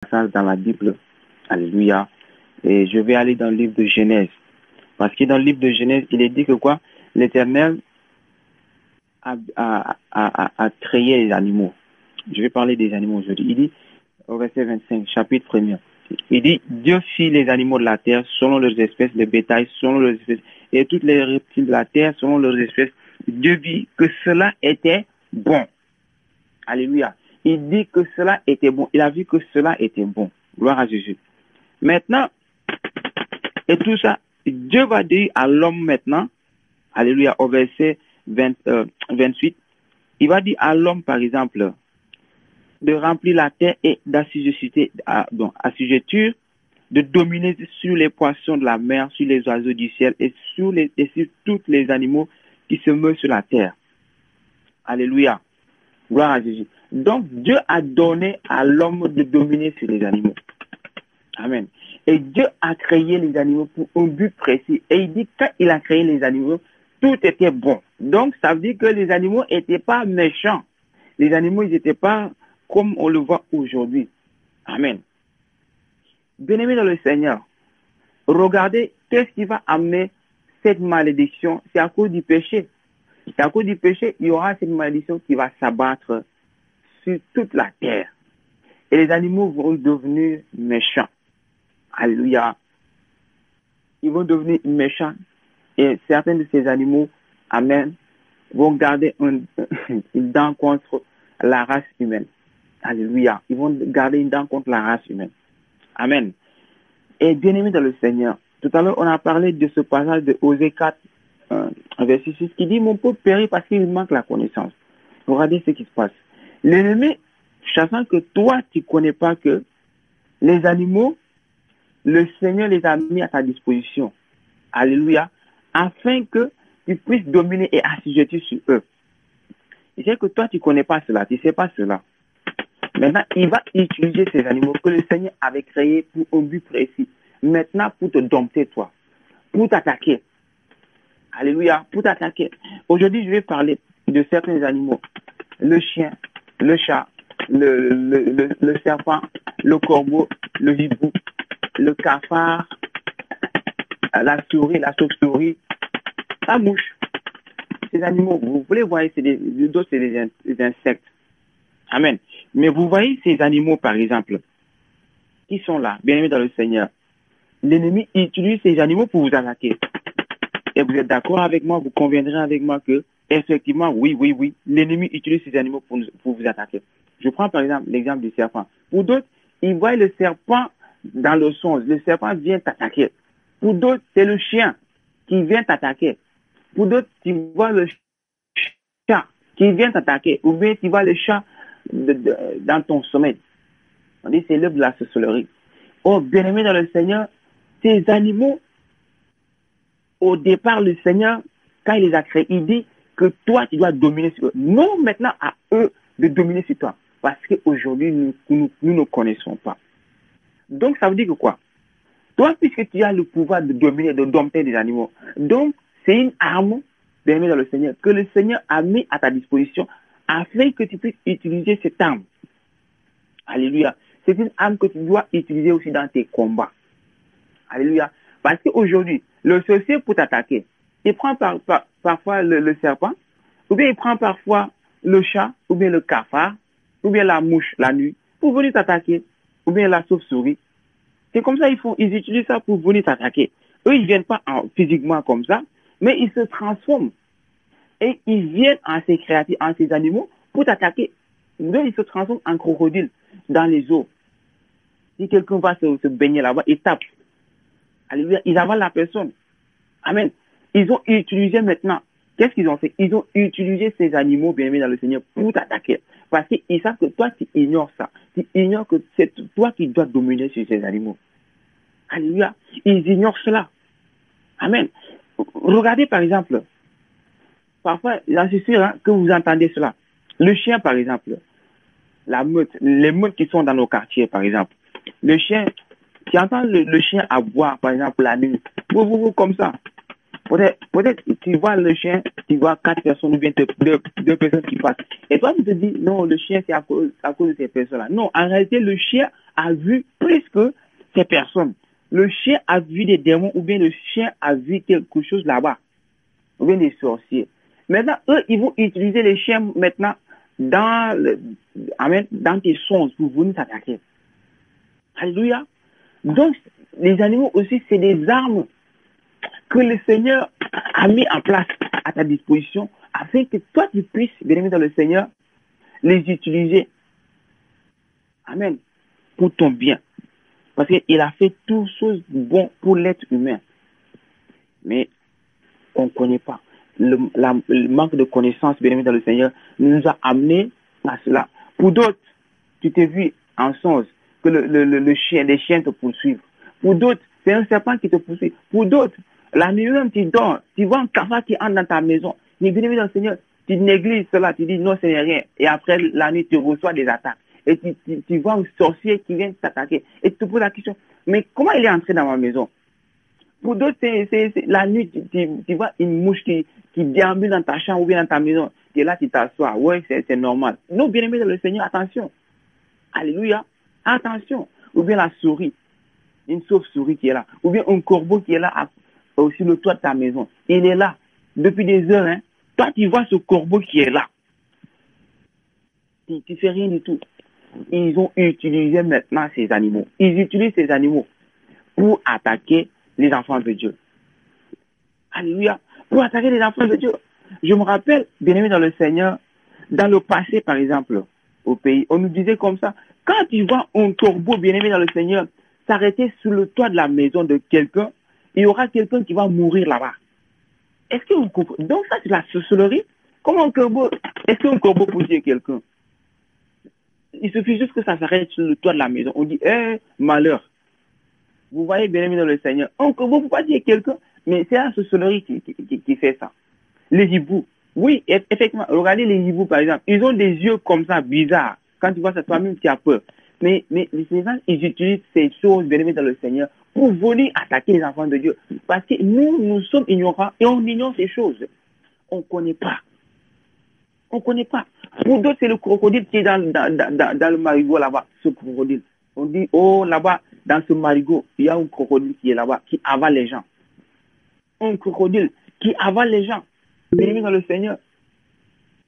passage dans la Bible. Alléluia. Et je vais aller dans le livre de Genèse. Parce que dans le livre de Genèse, il est dit que quoi? L'Éternel a créé les animaux. Je vais parler des animaux aujourd'hui. Il dit, au verset 25, chapitre 1er, il dit, Dieu fit les animaux de la terre selon leurs espèces, le bétail selon leurs espèces, et toutes les reptiles de la terre selon leurs espèces. Dieu vit que cela était bon. Alléluia. Il dit que cela était bon. Il a vu que cela était bon. Gloire à Jésus. Maintenant, et tout ça, Dieu va dire à l'homme maintenant, alléluia, au verset 28, il va dire à l'homme, par exemple, de remplir la terre et assujettir, de dominer sur les poissons de la mer, sur les oiseaux du ciel et sur tous les animaux qui se meuvent sur la terre. Alléluia. Gloire à Jésus. Donc, Dieu a donné à l'homme de dominer sur les animaux. Amen. Et Dieu a créé les animaux pour un but précis. Et il dit que quand il a créé les animaux, tout était bon. Donc, ça veut dire que les animaux n'étaient pas méchants. Les animaux, ils n'étaient pas comme on le voit aujourd'hui. Amen. Bien-aimés dans le Seigneur, regardez qu'est-ce qui va amener cette malédiction. C'est à cause du péché. C'est à cause du péché, il y aura cette malédiction qui va s'abattre sur toute la terre. Et les animaux vont devenir méchants. Alléluia. Ils vont devenir méchants. Et certains de ces animaux, amen, vont garder une dent contre la race humaine. Alléluia. Ils vont garder une dent contre la race humaine. Amen. Et bien aimé dans le Seigneur, tout à l'heure, on a parlé de ce passage de Osée 4, verset 6, qui dit, mon peuple périt parce qu'il manque la connaissance. Regardez ce qui se passe. L'ennemi, sachant que toi, tu ne connais pas que les animaux, le Seigneur les a mis à ta disposition. Alléluia. Afin que tu puisses dominer et assujettir sur eux. Il sait que toi, tu ne connais pas cela, tu ne sais pas cela. Maintenant, il va utiliser ces animaux que le Seigneur avait créés pour un but précis. Maintenant, pour te dompter, toi. Pour t'attaquer. Alléluia. Pour t'attaquer. Aujourd'hui, je vais parler de certains animaux. Le chien, le chat, le serpent, le corbeau, le hibou, le cafard, la souris, la chauve-souris, la mouche. Ces animaux, vous voulez voir, c'est des insectes. Amen. Mais vous voyez ces animaux, par exemple, qui sont là, bien aimés dans le Seigneur. L'ennemi utilise ces animaux pour vous attaquer. Et vous êtes d'accord avec moi, vous conviendrez avec moi que, effectivement, oui, l'ennemi utilise ces animaux pour vous attaquer. Je prends par exemple l'exemple du serpent. Pour d'autres, ils voient le serpent dans le songe. Le serpent vient t'attaquer. Pour d'autres, c'est le chien qui vient t'attaquer. Pour d'autres, tu vois le chat qui vient t'attaquer. Ou bien tu vois le chat dans ton sommeil. On dit c'est l'œuvre de la sorcellerie. Oh, bien-aimé dans le Seigneur, ces animaux, au départ, le Seigneur, quand il les a créés, il dit que toi, tu dois dominer sur eux. Non maintenant à eux de dominer sur toi. Parce qu'aujourd'hui, nous ne connaissons pas. Donc, ça veut dire que quoi? Toi, puisque tu as le pouvoir de dominer, de dompter des animaux, donc, c'est une arme, bien-aimé dans le Seigneur, que le Seigneur a mis à ta disposition afin que tu puisses utiliser cette arme. Alléluia. C'est une arme que tu dois utiliser aussi dans tes combats. Alléluia. Parce qu'aujourd'hui, le sorcier pour t'attaquer, il prend parfois le serpent, ou bien il prend parfois le chat, ou bien le cafard, ou bien la mouche la nuit, pour venir t'attaquer, ou bien la chauve-souris. C'est comme ça ils utilisent ça pour venir t'attaquer. Eux, ils ne viennent pas physiquement comme ça, mais ils se transforment. Et ils viennent en ces créatures, en ces animaux, pour t'attaquer. Donc, ils se transforment en crocodile dans les eaux. Si quelqu'un va se baigner là-bas, il tape. Alléluia, ils avalent la personne. Amen. Ils ont utilisé maintenant. Qu'est-ce qu'ils ont fait? Ils ont utilisé ces animaux bien aimés dans le Seigneur pour t'attaquer. Parce qu'ils savent que toi, tu ignores ça. Tu ignores que c'est toi qui dois dominer sur ces animaux. Alléluia. Ils ignorent cela. Amen. Regardez par exemple, parfois, j'en suis sûr que vous entendez cela. Le chien, par exemple, la meute, les meutes qui sont dans nos quartiers, par exemple. Le chien, tu entends le chien aboyer, par exemple, la nuit. Comme ça. Peut-être, tu vois le chien, tu vois 4 personnes ou bien deux personnes qui passent. Et toi, tu te dis, non, le chien, c'est à cause de ces personnes-là. Non, en réalité, le chien a vu plus que ces personnes. Le chien a vu des démons ou bien le chien a vu quelque chose là-bas, ou bien des sorciers. Maintenant, eux, ils vont utiliser les chiens maintenant dans tes songes pour venir t'attaquer. Alléluia. Donc, les animaux aussi, c'est des armes que le Seigneur a mis en place à ta disposition afin que toi, tu puisses, bien aimé dans le Seigneur, les utiliser. Amen. Pour ton bien. Parce qu'il a fait toutes choses bonnes pour l'être humain. Mais on ne connaît pas. Le manque de connaissance, bien aimé dans le Seigneur, nous a amené à cela. Pour d'autres, tu t'es vu en songe que les chiens te poursuivent. Pour d'autres, c'est un serpent qui te poursuit. Pour d'autres, la nuit même, tu dors, tu vois un cafard qui entre dans ta maison. Mais bien aimé dans le Seigneur, tu négliges cela, tu dis non, ce n'est rien. Et après, la nuit, tu reçois des attaques. Et tu vois un sorcier qui vient t'attaquer. Et tu te poses la question, mais comment il est entré dans ma maison? Pour d'autres, c'est la nuit, tu vois une mouche qui déambule dans ta chambre ou bien dans ta maison. Et là, tu t'assois. Ouais, c'est normal. Non, bien aimé dans le Seigneur, attention. Alléluia. Attention. Ou bien la souris. Une chauve-souris qui est là. Ou bien un corbeau qui est là sur le toit de ta maison. Il est là depuis des heures. Hein. Toi, tu vois ce corbeau qui est là. Tu ne fais rien du tout. Ils ont utilisé maintenant ces animaux. Ils utilisent ces animaux pour attaquer les enfants de Dieu. Alléluia. Pour attaquer les enfants de Dieu. Je me rappelle, bien aimé dans le Seigneur, dans le passé, par exemple, au pays, on nous disait comme ça, quand tu vois un corbeau, bien aimé dans le Seigneur, s'arrêter sur le toit de la maison de quelqu'un, il y aura quelqu'un qui va mourir là-bas. Est-ce que vous comprenez? Donc ça, c'est la sorcellerie. Comment un corbeau, est-ce qu'un corbeau peut tuer quelqu'un? Il suffit juste que ça s'arrête sur le toit de la maison. On dit, malheur. Vous voyez, bien aimé dans le Seigneur, un corbeau ne peut pas tuer quelqu'un, mais c'est la sorcellerie qui fait ça. Les hiboux. Oui, effectivement, regardez les hiboux, par exemple. Ils ont des yeux comme ça, bizarres. Quand tu vois ça, toi-même, tu as peur. Mais les gens, ils utilisent ces choses, bien aimées dans le Seigneur, pour venir attaquer les enfants de Dieu. Parce que nous sommes ignorants et on ignore ces choses. On ne connaît pas. On ne connaît pas. Pour d'autres, c'est le crocodile qui est dans le marigot là-bas, ce crocodile. On dit, oh, là-bas, dans ce marigot, il y a un crocodile qui est là-bas, qui avale les gens. Un crocodile qui avale les gens. Bien dans le Seigneur.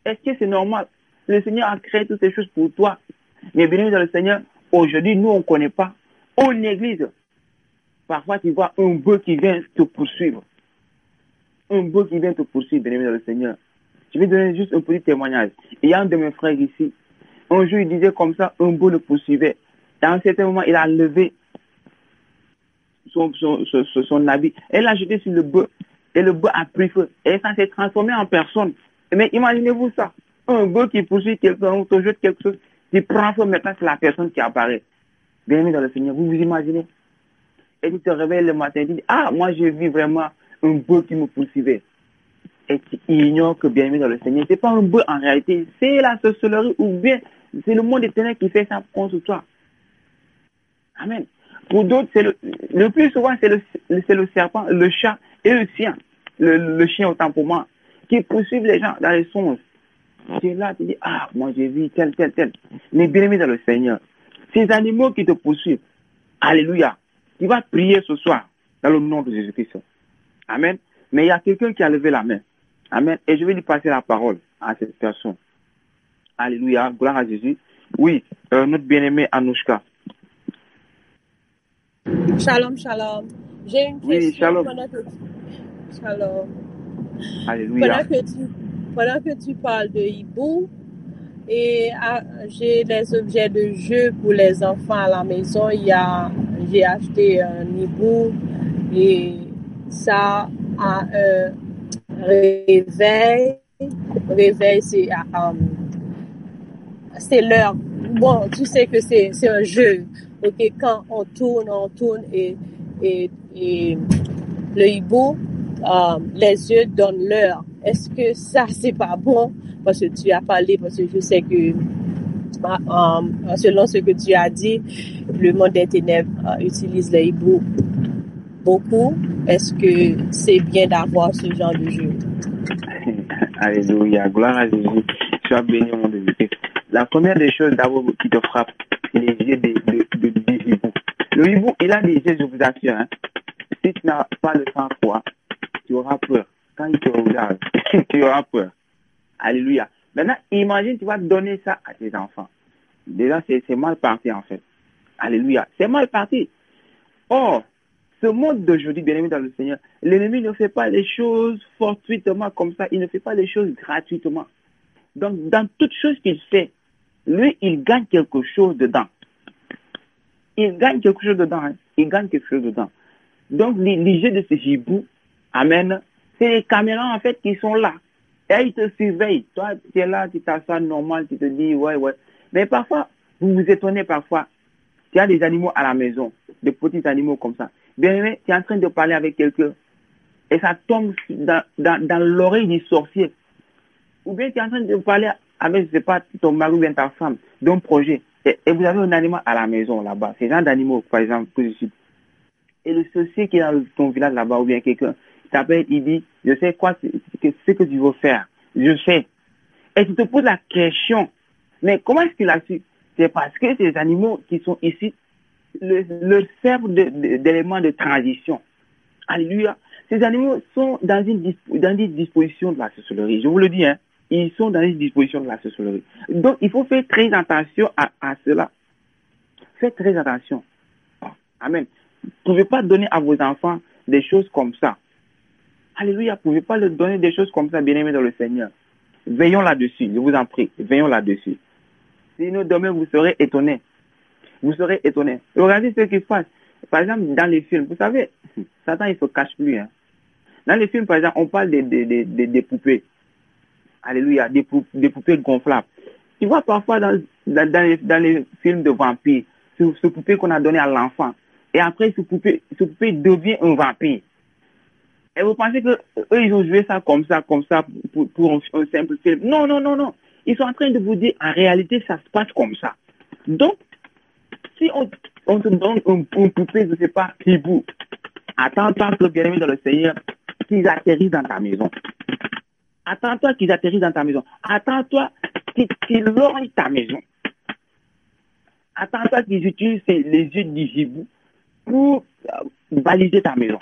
Est-ce que c'est normal? Le Seigneur a créé toutes ces choses pour toi. Mais bien dans le Seigneur, aujourd'hui, nous, on ne connaît pas. On néglige. Parfois, tu vois un bœuf qui vient te poursuivre. Un bœuf qui vient te poursuivre, bien dans le Seigneur. Je vais donner juste un petit témoignage. Il y a un de mes frères ici. Un jour, il disait comme ça, un bœuf le poursuivait. Et à un certain moment, il a levé son habit. Et l'a jeté sur le bœuf. Et le bœuf a pris feu. Et ça s'est transformé en personne. Mais imaginez-vous ça. Un bœuf qui poursuit quelqu'un ou te jette quelque chose, qui prend feu, maintenant c'est la personne qui apparaît. Bienvenue dans le Seigneur. Vous vous imaginez? Et tu te réveilles le matin et tu dis, ah, moi j'ai vu vraiment un bœuf qui me poursuivait. Et tu ignores que bienvenue dans le Seigneur, c'est pas un bœuf en réalité, c'est la sorcellerie ou bien c'est le monde des ténèbres qui fait ça contre toi. Amen. Pour d'autres, le plus souvent, c'est le serpent, le chat et le chien. Le chien, autant pour moi, qui poursuivent les gens dans les songes. Tu es là, tu dis, ah, moi j'ai vu tel. Mais bien aimé dans le Seigneur, ces animaux qui te poursuivent, alléluia, tu vas prier ce soir dans le nom de Jésus-Christ. Amen. Mais il y a quelqu'un qui a levé la main. Amen. Et je vais lui passer la parole à cette personne. Alléluia, gloire à Jésus. Oui, notre bien-aimé Anouchka. Shalom, shalom. J'ai une question. Oui, shalom. Shalom. Alléluia. Pendant que tu parles de hibou, et j'ai des objets de jeu pour les enfants à la maison. J'ai acheté un hibou et ça a un réveil. Réveil, c'est l'heure. Bon, tu sais que c'est un jeu. Ok, quand on tourne et le hibou, les yeux donnent l'heure. Est-ce que ça, c'est pas bon? Parce que tu as parlé, parce que je sais que, selon ce que tu as dit, le monde des ténèbres utilise le hibou beaucoup. Est-ce que c'est bien d'avoir ce genre de jeu? Alléluia, gloire à Jésus. Sois béni au nom de Jésus. La première des choses d'abord qui te frappe, c'est les yeux de Le hibou, il a des yeux, je vous assure. Hein. Si tu n'as pas le sang-froid, tu auras peur. Quand il te regarde, tu auras peur. Alléluia. Maintenant, imagine, tu vas donner ça à tes enfants. Déjà, c'est mal parti, en fait. Alléluia. C'est mal parti. Or, ce monde d'aujourd'hui, bien aimé dans le Seigneur, l'ennemi ne fait pas les choses fortuitement comme ça. Il ne fait pas les choses gratuitement. Donc, dans toute chose qu'il fait, lui, il gagne quelque chose dedans. Il gagne quelque chose dedans. Hein. Il gagne quelque chose dedans. Donc, les jeux de ce hibou, amen, c'est les caméras, en fait, qui sont là. Et ils te surveillent. Toi, tu es là, tu t'assois normal, tu te dis, ouais. Mais parfois, vous vous étonnez parfois. Il y a des animaux à la maison, des petits animaux comme ça. Bien aimé, tu es en train de parler avec quelqu'un et ça tombe dans l'oreille du sorcier. Ou bien tu es en train de parler avec, je sais pas, ton mari ou bien ta femme d'un projet. Et vous avez un animal à la maison là-bas. C'est genre d'animaux, par exemple, que je suis. Et le sorcier qui est dans ton village là-bas ou bien quelqu'un t'appelle, il dit, je sais quoi, ce que tu veux faire. Je sais. Et tu te poses la question, mais comment est-ce qu'il a su? C'est parce que ces animaux qui sont ici leur servent d'éléments de transition. Alléluia. Ces animaux sont dans une disposition de la sorcellerie. Je vous le dis, hein. Ils sont dans une disposition de la sorcellerie. Donc, il faut faire très attention à cela. Faites très attention. Amen. Vous ne pouvez pas donner à vos enfants des choses comme ça. Alléluia. Vous ne pouvez pas leur donner des choses comme ça, bien-aimés dans le Seigneur. Veillons là-dessus. Je vous en prie. Veillons là-dessus. Sinon, demain, vous serez étonnés. Vous serez étonnés. Regardez ce qui se passe. Par exemple, dans les films, vous savez, Satan, il ne se cache plus. Hein. Dans les films, par exemple, on parle des poupées. Alléluia, des poupées gonflables. Tu vois, parfois, dans les films de vampires, ce poupée qu'on a donné à l'enfant, et après, ce poupée devient un vampire. Et vous pensez que eux, ils ont joué ça comme ça, pour un simple film. Non. Ils sont en train de vous dire, en réalité, ça se passe comme ça. Donc, si on te donne une poupée, je ne sais pas, hibou, attends-toi que bien aimé dans le Seigneur, qu'ils atterrissent dans ta maison. Attends-toi qu'ils atterrissent dans ta maison. Attends-toi qu'ils lorgnent ta maison. Attends-toi qu'ils utilisent les yeux du hibou pour baliser ta maison.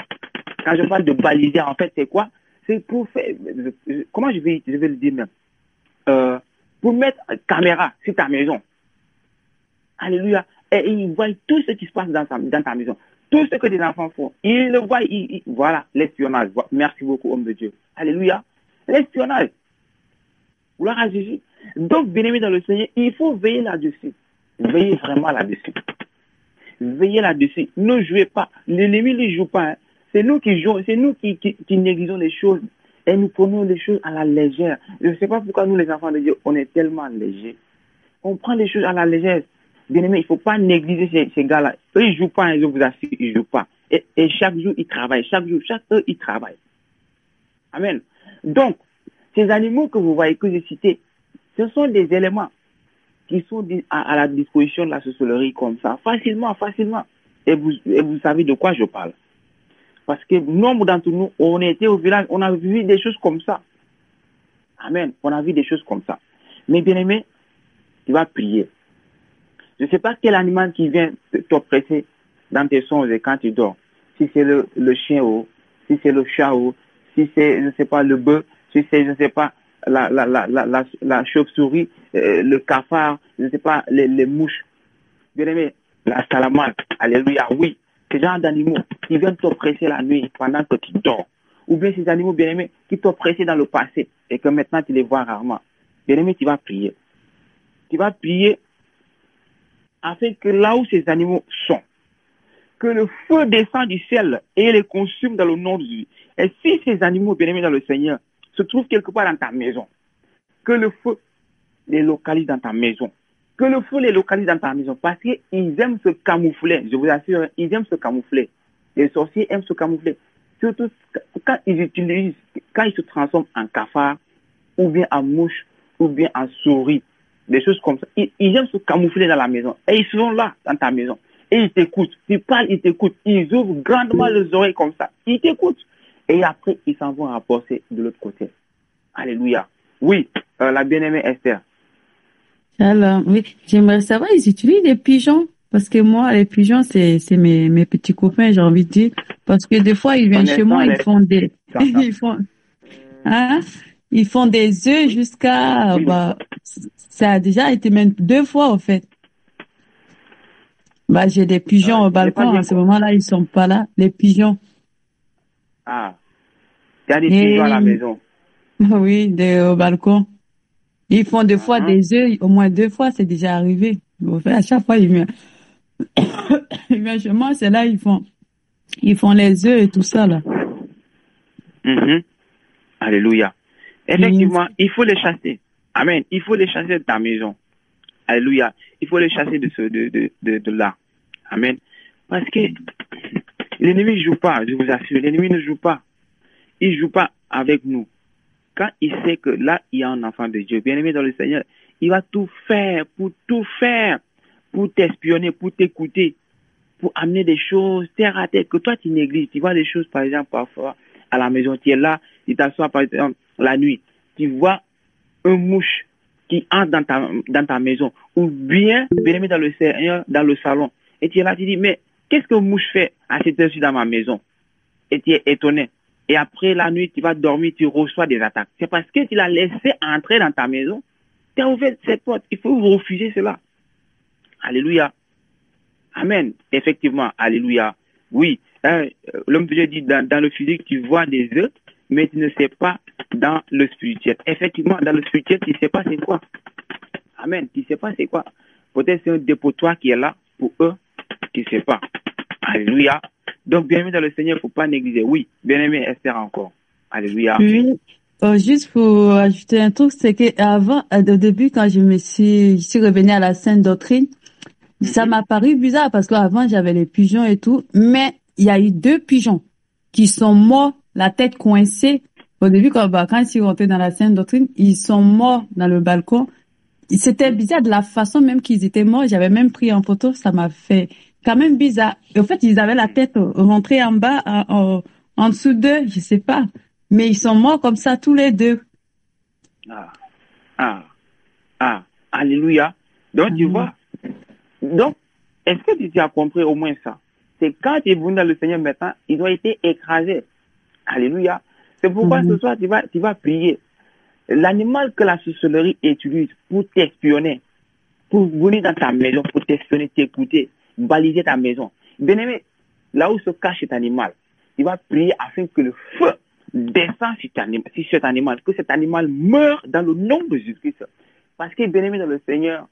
Quand je parle de baliser, en fait, c'est quoi? C'est pour faire... Comment je vais le dire même? Pour mettre caméra sur ta maison. Alléluia. Et ils voient tout ce qui se passe dans ta maison. Tout ce que tes enfants font. Ils le voient. Voilà, l'espionnage. Merci beaucoup, homme de Dieu. Alléluia. L'espionnage. Gloire à Jésus. Donc, bien-aimé dans le Seigneur, il faut veiller là-dessus. Veillez vraiment là-dessus. Veillez là-dessus. Ne jouez pas. L'ennemi ne joue pas. Hein. C'est nous qui jouons. C'est nous qui négligeons les choses. Et nous prenons les choses à la légère. Je ne sais pas pourquoi nous, les enfants de Dieu, on est tellement légers. On prend les choses à la légère. Bien-aimé, il ne faut pas négliger ces gars-là. Eux, ils ne jouent pas, hein, je vous assure, ils ne jouent pas. Et chaque jour, ils travaillent. Chaque heure, ils travaillent. Amen. Donc, ces animaux que vous voyez, que j'ai cités, ce sont des éléments qui sont à la disposition de la sorcellerie comme ça, facilement. Et vous savez de quoi je parle. Parce que nombre d'entre nous, on était au village, on a vu des choses comme ça. Amen. On a vu des choses comme ça. Mais bien-aimé, tu vas prier. Je ne sais pas quel animal qui vient t'oppresser dans tes songes quand tu dors. Si c'est le chien ou si c'est le chat ou si c'est, je ne sais pas, le bœuf, si c'est, je ne sais pas, la chauve-souris, le cafard, je ne sais pas, les mouches. Bien aimé, la salamandre, alléluia, oui. Ces genres d'animaux qui viennent t'oppresser la nuit pendant que tu dors. Ou bien ces animaux, bien aimés, qui t'oppressaient dans le passé et que maintenant tu les vois rarement. Bien aimé, tu vas prier. Tu vas prier afin que là où ces animaux sont, que le feu descend du ciel et les consume dans le nom de Jésus. Et si ces animaux, bien-aimés dans le Seigneur, se trouvent quelque part dans ta maison, que le feu les localise dans ta maison. Que le feu les localise dans ta maison. Parce qu'ils aiment se camoufler. Je vous assure, ils aiment se camoufler. Les sorciers aiment se camoufler. Surtout quand ils se transforment en cafard, ou bien en mouche, ou bien en souris. Des choses comme ça. Ils aiment se camoufler dans la maison. Et ils sont là, dans ta maison. Et ils t'écoutent. Tu parles, ils t'écoutent. Ils ouvrent grandement les oreilles comme ça. Ils t'écoutent. Et après, ils s'en vont rapporter de l'autre côté. Alléluia. Oui, la bien-aimée Esther. Alors, oui, j'aimerais savoir, ils utilisent des pigeons Parce que moi, les pigeons, c'est mes petits copains, j'ai envie de dire. Parce que des fois, ils viennent chez moi, ils font hein, ils font des œufs jusqu'à, ça a déjà été même 2 fois, en fait. J'ai des pigeons au balcon, à ce moment-là, ils sont pas là, les pigeons. Ah. Il y a des pigeons à la maison. Oui, au balcon. Ils font des fois des œufs, au moins 2 fois, c'est déjà arrivé. À chaque fois, ils viennent chez moi, c'est là, ils font les œufs et tout ça, là. Alléluia. Effectivement, il faut les chasser. Amen. Il faut les chasser de ta maison. Alléluia. Il faut les chasser de là. Amen. Parce que l'ennemi ne joue pas, je vous assure. L'ennemi ne joue pas. Il ne joue pas avec nous. Quand il sait que là, il y a un enfant de Dieu, bien-aimé dans le Seigneur, il va tout faire pour t'espionner, pour t'écouter, pour amener des choses terre à terre que toi tu négliges. Tu vois des choses, par exemple, parfois à la maison, tu es là, tu t'assois par exemple la nuit, tu vois un mouche qui entre dans ta maison, ou bien aimé dans le Seigneur, dans le salon, et tu es là, tu dis, mais qu'est-ce qu'un mouche fait à cette heure-ci dans ma maison? Et tu es étonné. Et après la nuit, tu vas dormir, tu reçois des attaques. C'est parce que tu l'as laissé entrer dans ta maison, tu as ouvert cette porte. Il faut refuser cela. Alléluia. Amen. Effectivement, alléluia. Oui, l'homme de Dieu dit, dans le physique, tu vois des œufs, mais tu ne sais pas dans le spirituel. Effectivement, dans le spirituel, tu ne sais pas c'est quoi. Amen. Tu ne sais pas c'est quoi. Peut-être c'est un dépotoir qui est là pour eux, tu ne sais pas. Alléluia. Donc, bienvenue dans le Seigneur, il ne faut pas négliger. Oui, bien-aimé Esther encore. Alléluia. Oui. Juste pour ajouter un truc, c'est que avant, au début, quand je suis revenue à la sainte doctrine, ça m'a paru bizarre parce qu'avant, j'avais les pigeons et tout, mais il y a eu 2 pigeons qui sont morts, la tête coincée. Au début, quand je suis rentrée dans la sainte doctrine, ils sont morts dans le balcon. C'était bizarre de la façon même qu'ils étaient morts. J'avais même pris en photo, ça m'a fait quand même bizarre. Et en fait, ils avaient la tête rentrée en bas, en dessous d'eux, je sais pas. Mais ils sont morts comme ça, tous les 2. Alléluia. Donc, tu vois. Donc, est-ce que tu as compris au moins ça? C'est quand tu es venu dans le Seigneur maintenant, ils ont été écrasés. Alléluia. C'est pourquoi ce soir, tu vas prier. L'animal que la sorcellerie utilise pour t'espionner, pour venir dans ta maison, pour t'espionner, t'écouter, baliser ta maison. Bien-aimé, là où se cache cet animal, tu vas prier afin que le feu descende sur cet animal, que cet animal meure dans le nom de Jésus-Christ. Parce que, bien-aimé dans le Seigneur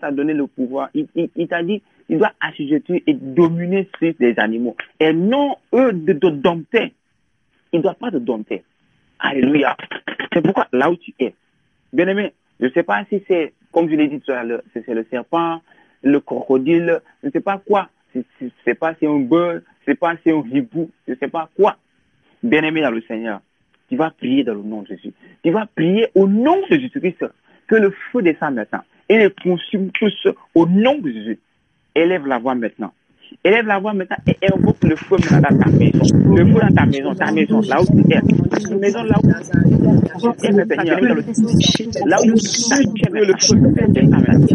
t'a donné le pouvoir. Il t'a dit, il doit assujettir et dominer sur les animaux. Et non, eux, de te dompter. Il ne doit pas te dompter. Alléluia. C'est pourquoi, là où tu es, bien-aimé, je ne sais pas si c'est, comme je l'ai dit tout à l'heure, c'est le serpent, le crocodile, je ne sais pas quoi. Je ne sais pas si c'est un bœuf, je ne sais pas si c'est un hibou, je ne sais pas quoi. Bien-aimé dans le Seigneur, tu vas prier dans le nom de Jésus. Tu vas prier au nom de Jésus-Christ, que le feu descende maintenant et les consume tous au nom de Jésus. Élève la voix maintenant. Élève la voix maintenant et invoque le feu maintenant dans ta maison. Le feu dans ta maison, là où tu es. Ta maison, là où tu es, Seigneur, là où tu es, le feu descend maintenant.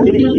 Le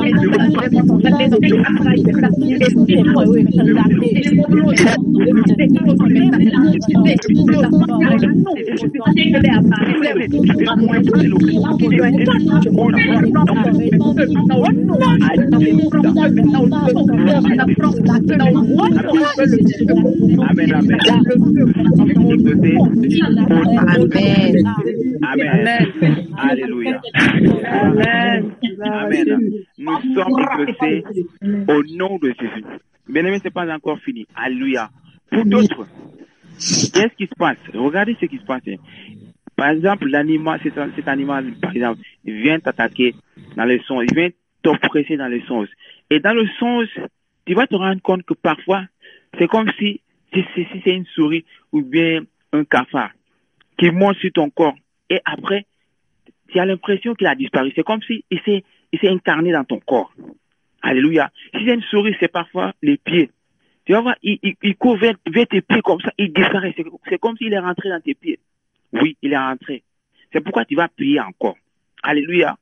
Thank Amen. Alléluia. Amen. Nous sommes exaucés au nom de Jésus. Bien-aimé, c'est pas encore fini. Alléluia. Pour d'autres, qu'est-ce qui se passe? Regardez ce qui se passe. Par exemple, l'animal, cet animal, par exemple, il vient t'attaquer dans les songes, il vient t'oppresser dans les songes. Et dans le songe, tu vas te rendre compte que parfois, c'est comme si c'est une souris ou bien un cafard qui monte sur ton corps. Et après, tu as l'impression qu'il a disparu. C'est comme si il s'est incarné dans ton corps. Alléluia. Si c'est une souris, c'est parfois les pieds. Tu vas voir, il court vers tes pieds comme ça, il disparaît. C'est comme s'il est rentré dans tes pieds. Oui, il est rentré. C'est pourquoi tu vas prier encore. Alléluia.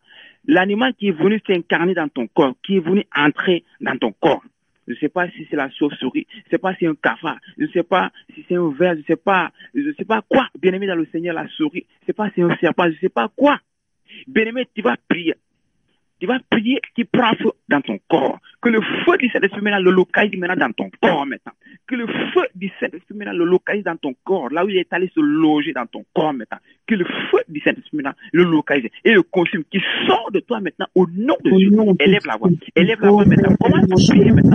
L'animal qui est venu s'incarner dans ton corps, qui est venu entrer dans ton corps. Je ne sais pas si c'est la chauve-souris, je ne sais pas si c'est un cafard, je ne sais pas si c'est un ver, je ne sais pas quoi. Bien-aimé dans le Seigneur, la souris, je ne sais pas si c'est un serpent, je ne sais pas quoi. Bien-aimé, tu vas prier. Tu vas prier qui prend feu dans ton corps. Que le feu du Saint-Esprit maintenant le localise maintenant dans ton corps maintenant. Que le feu du Saint-Esprit maintenant le localise dans ton corps, là où il est allé se loger dans ton corps maintenant. Que le feu du Saint-Esprit maintenant le localise et le consume, qui sort de toi maintenant au nom de Jésus. Élève la voix. Élève la voix maintenant. Commence à prier maintenant.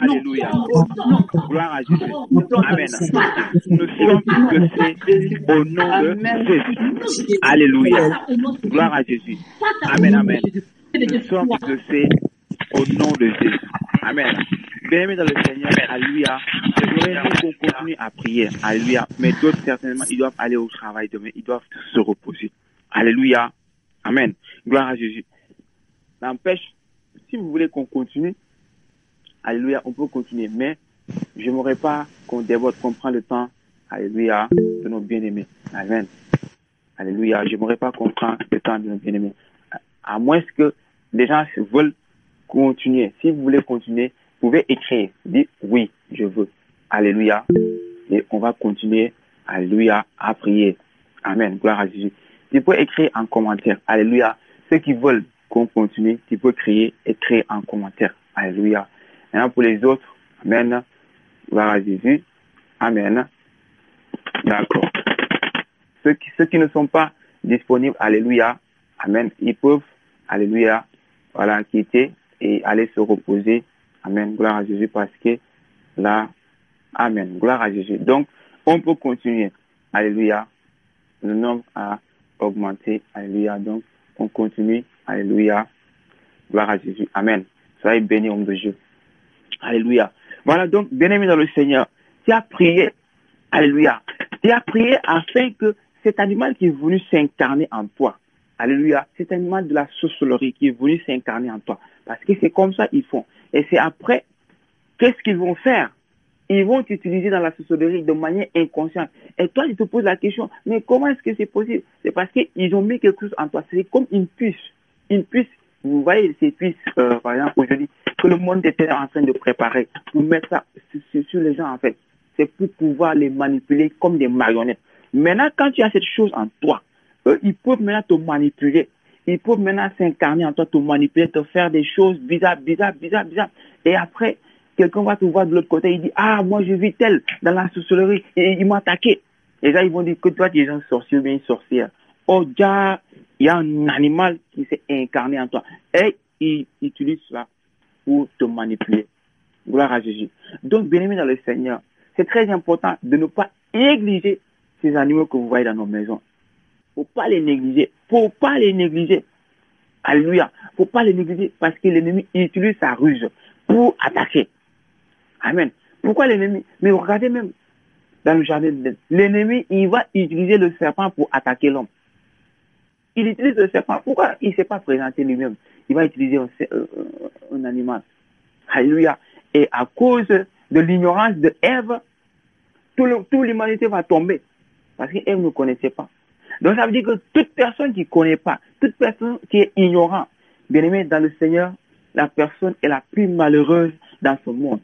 Alléluia. Gloire à Jésus. Amen. Nous sommes exaucés au nom de Jésus. Alléluia. Gloire à Jésus. Amen, amen. Nous sommes exaucés au nom de Jésus. Amen. Bien-aimés dans le Seigneur, alléluia. J'aimerais qu'on continue à prier. Alléluia. Mais d'autres, certainement, ils doivent aller au travail demain. Ils doivent se reposer. Alléluia. Amen. Gloire à Jésus. N'empêche, si vous voulez qu'on continue, alléluia, on peut continuer. Mais je n'aimerais pas qu'on déborde, qu'on prenne le temps, alléluia, de nos bien-aimés. Amen. Alléluia. Je n'aimerais pas qu'on prenne le temps de nos bien-aimés. À moins que les gens veulent continuer. Si vous voulez continuer, vous pouvez écrire. Dites oui, je veux. Alléluia. Et on va continuer, alléluia, à prier. Amen. Gloire à Jésus. Tu peux écrire en commentaire. Alléluia. Ceux qui veulent qu'on continue, tu peux écrire en commentaire. Alléluia. Maintenant pour les autres, amen. Gloire à Jésus. Amen. D'accord. Ceux qui ne sont pas disponibles, alléluia. Amen. Ils peuvent, alléluia, voilà, quitter et aller se reposer. Amen. Gloire à Jésus parce que là, amen. Gloire à Jésus. Donc, on peut continuer. Alléluia. Le nombre a augmenté. Alléluia. Donc, on continue. Alléluia. Gloire à Jésus. Amen. Soyez bénis, homme de Dieu. Alléluia. Voilà, donc, bien-aimé dans le Seigneur, tu as prié. Alléluia. Tu as prié afin que cet animal qui est venu s'incarner en toi, alléluia, cet animal de la sorcellerie qui est venu s'incarner en toi, parce que c'est comme ça ils font. Et c'est après, qu'est-ce qu'ils vont faire? Ils vont t'utiliser dans la sorcellerie de manière inconsciente. Et toi, tu te poses la question, mais comment est-ce que c'est possible? C'est parce qu'ils ont mis quelque chose en toi. C'est comme une puce. Une puce, vous voyez ces puces, par exemple, aujourd'hui, que le monde était en train de préparer pour mettre ça sur les gens, en fait. C'est pour pouvoir les manipuler comme des marionnettes. Maintenant, quand tu as cette chose en toi, eux, ils peuvent maintenant te manipuler. Ils peuvent maintenant s'incarner en toi, te manipuler, te faire des choses bizarres. Et après, quelqu'un va te voir de l'autre côté, il dit, ah, moi, je vis tel dans la sorcellerie, et il m'a attaqué. Et là, ils vont dire que toi, tu es un sorcier ou bien une sorcière. Oh, déjà, il y a un animal qui s'est incarné en toi. Et il utilise cela pour te manipuler. Gloire à Jésus. Donc, bien-aimés dans le Seigneur, c'est très important de ne pas négliger ces animaux que vous voyez dans nos maisons. Faut pas les négliger. Faut pas les négliger. Alléluia. Faut pas les négliger parce que l'ennemi utilise sa ruse pour attaquer. Amen. Pourquoi l'ennemi? Mais regardez même dans le jardin d'Éden. L'ennemi, il va utiliser le serpent pour attaquer l'homme. Il utilise le serpent. Pourquoi il ne s'est pas présenté lui-même? Il va utiliser un animal. Alléluia. Et à cause de l'ignorance de Ève, toute l'humanité va tomber. Parce qu'Ève ne connaissait pas. Donc ça veut dire que toute personne qui ne connaît pas, toute personne qui est ignorante, bien aimé dans le Seigneur, la personne est la plus malheureuse dans ce monde.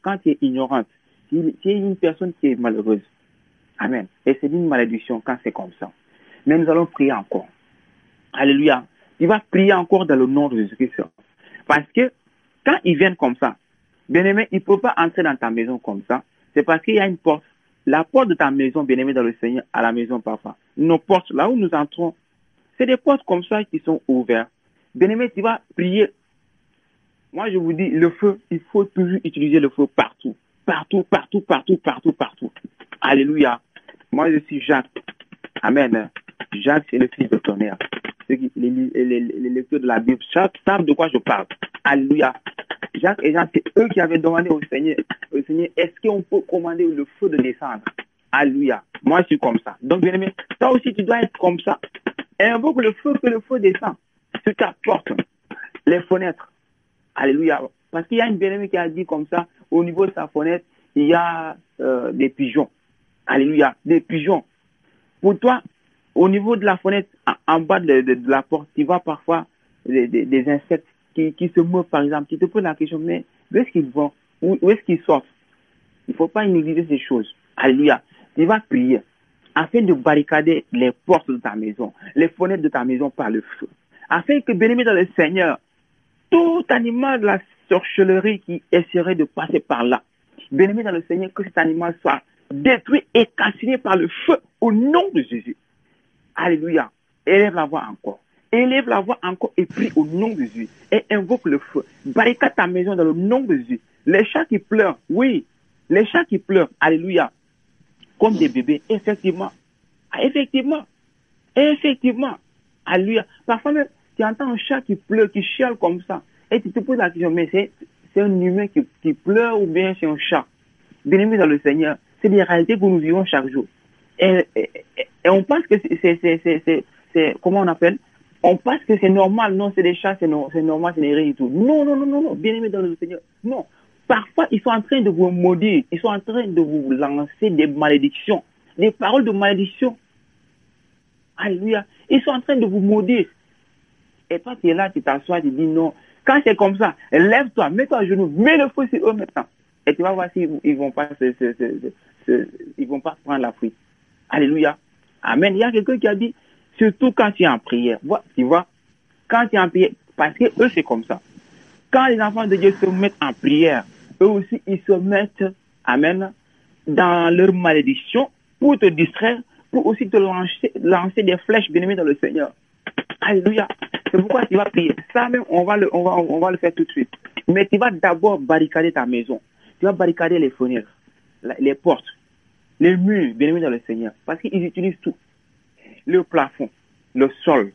Quand tu es ignorante, tu es une personne qui est malheureuse. Amen. Et c'est une malédiction quand c'est comme ça. Mais nous allons prier encore. Alléluia. Tu vas prier encore dans le nom de Jésus-Christ. Parce que quand ils viennent comme ça, bien-aimé, ils ne peuvent pas entrer dans ta maison comme ça. C'est parce qu'il y a une porte. La porte de ta maison, bien-aimé dans le Seigneur, à la maison, papa. Nos portes, là où nous entrons, c'est des portes comme ça qui sont ouvertes. Bien-aimé, tu vas prier. Moi, je vous dis, le feu, il faut toujours utiliser le feu partout. Partout. Alléluia. Moi, je suis Jacques. Amen. Jacques, c'est le fils de tonnerre. Les lecteurs de la Bible savent de quoi je parle. Alléluia. Jacques et Jean, c'est eux qui avaient demandé au Seigneur, est-ce qu'on peut commander le feu de descendre? Alléluia. Moi, je suis comme ça. Donc, bien aimé, toi aussi, tu dois être comme ça. Et invoque le feu, que le feu descend sur ta porte, les fenêtres. Alléluia. Parce qu'il y a une bien-aimée qui a dit comme ça, au niveau de sa fenêtre, il y a des pigeons. Alléluia. Des pigeons. Pour toi, au niveau de la fenêtre, en bas de la porte, tu vois parfois des insectes qui se meuvent, par exemple. Tu te poses la question, mais où est-ce qu'ils vont? Où est-ce qu'ils sortent? Il ne faut pas négliger ces choses. Alléluia. Tu vas prier afin de barricader les portes de ta maison, les fenêtres de ta maison par le feu. Afin que, bien-aimé dans le Seigneur, tout animal de la sorcellerie qui essaierait de passer par là, bien-aimé dans le Seigneur, que cet animal soit détruit et calciné par le feu au nom de Jésus. Alléluia. Élève la voix encore. Élève la voix encore et prie au nom de Jésus. Et invoque le feu. Barricade ta maison dans le nom de Jésus. Les chats qui pleurent, oui. Les chats qui pleurent, alléluia. Comme des bébés, effectivement. Effectivement. Alléluia. Parfois même, tu entends un chat qui pleure, qui chiale comme ça. Et tu te poses la question, mais c'est un humain qui pleure ou bien c'est un chat? Bien-aimé dans le Seigneur, c'est des réalités que nous vivons chaque jour. Et on pense que c'est comment on appelle? On pense que c'est normal. Non, c'est des chats, c'est normal, c'est des rires et tout. Non. Bien-aimé dans le Seigneur. Non. Parfois, ils sont en train de vous maudire. Ils sont en train de vous lancer des malédictions. Des paroles de malédiction. Alléluia. Ils sont en train de vous maudire. Et toi, tu es là, tu t'assois, tu dis non. Quand c'est comme ça, lève-toi, mets-toi à genoux, mets le feu sur eux maintenant. Et tu vas voir s'ils ne vont pas ils vont pas prendre la fuite. Alléluia. Amen. Il y a quelqu'un qui a dit, surtout quand tu es en prière. Tu vois, quand tu es en prière, parce que eux, c'est comme ça. Quand les enfants de Dieu se mettent en prière, eux aussi, ils se mettent, amen, dans leur malédiction pour te distraire, pour aussi te lancer des flèches bien-aimées dans le Seigneur. Alléluia. C'est pourquoi tu vas prier. Ça même, on va le faire tout de suite. Mais tu vas d'abord barricader ta maison. Tu vas barricader les fenêtres, les portes, les murs, bien-aimés dans le Seigneur. Parce qu'ils utilisent tout. Le plafond, le sol.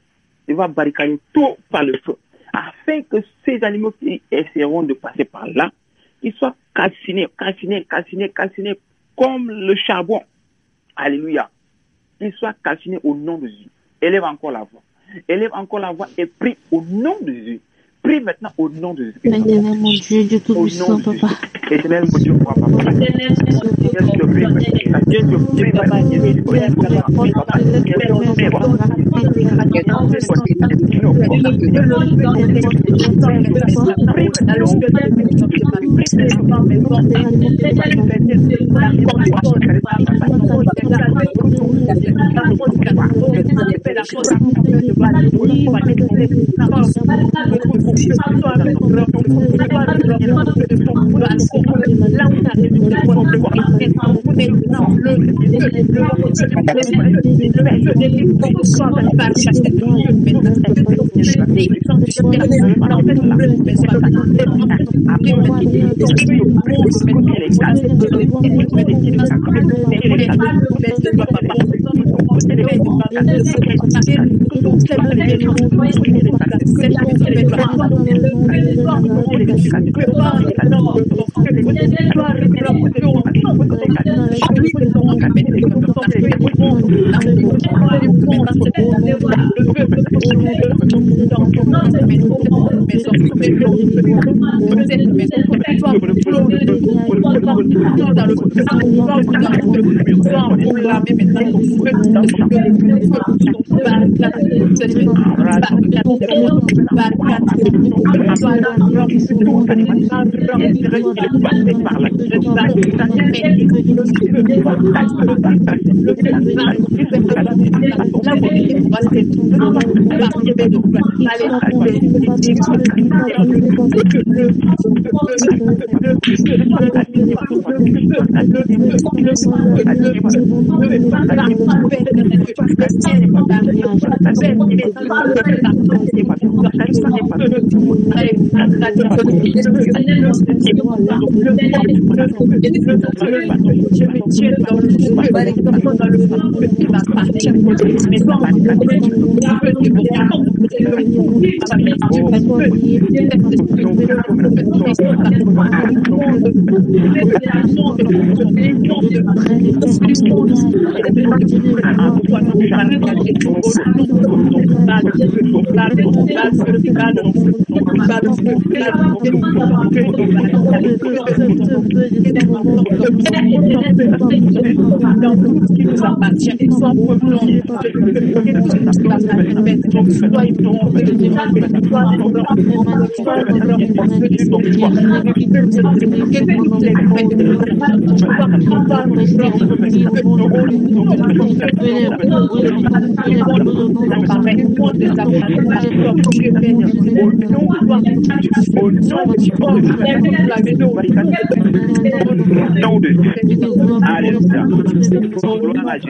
Tu vas barricader tout par le feu. Afin que ces animaux qui essaieront de passer par là, qu'ils soient calcinés comme le charbon. Alléluia. Qu'ils soient calcinés au nom de Jésus. Élève encore la voix et prie au nom de Jésus. prie maintenant au nom de Jésus. Éternel mon Dieu, Dieu Au nom Tout-Puissant, de Jésus. Papa. Éternel mon Dieu, papa. Seigneur, je prie maintenant. Seigneur, je prie maintenant. Jésus, papa.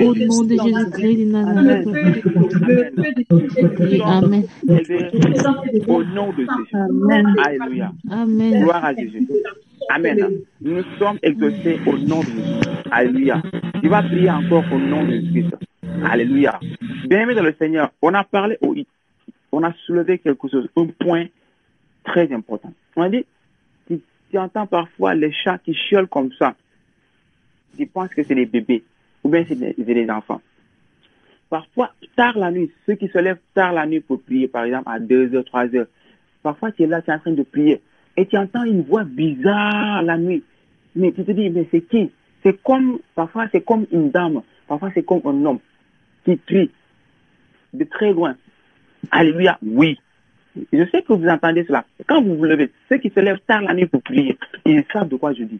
Au nom de Jésus-Christ de Nazareth. Amen. Au nom de Jésus. Alléluia. Amen. Gloire à Jésus. Amen. Nous sommes exaucés au nom de Jésus. Alléluia. Tu vas prier encore au nom de Jésus. Alléluia. Bien-aimé dans le Seigneur, on a parlé, on a soulevé quelque chose, un point très important. On a dit, tu entends parfois les chats qui chiolent comme ça. Tu penses que c'est des bébés ou bien c'est des enfants. Parfois, tard la nuit, ceux qui se lèvent tard la nuit pour prier, par exemple à 2h, 3h, parfois tu es là, tu es en train de prier et tu entends une voix bizarre la nuit. Mais tu te dis, mais c'est qui? C'est comme, parfois c'est comme une dame, parfois c'est comme un homme qui crie de très loin. Alléluia, oui. Je sais que vous entendez cela. Quand vous vous levez, ceux qui se lèvent tard la nuit pour prier, ils savent de quoi je dis.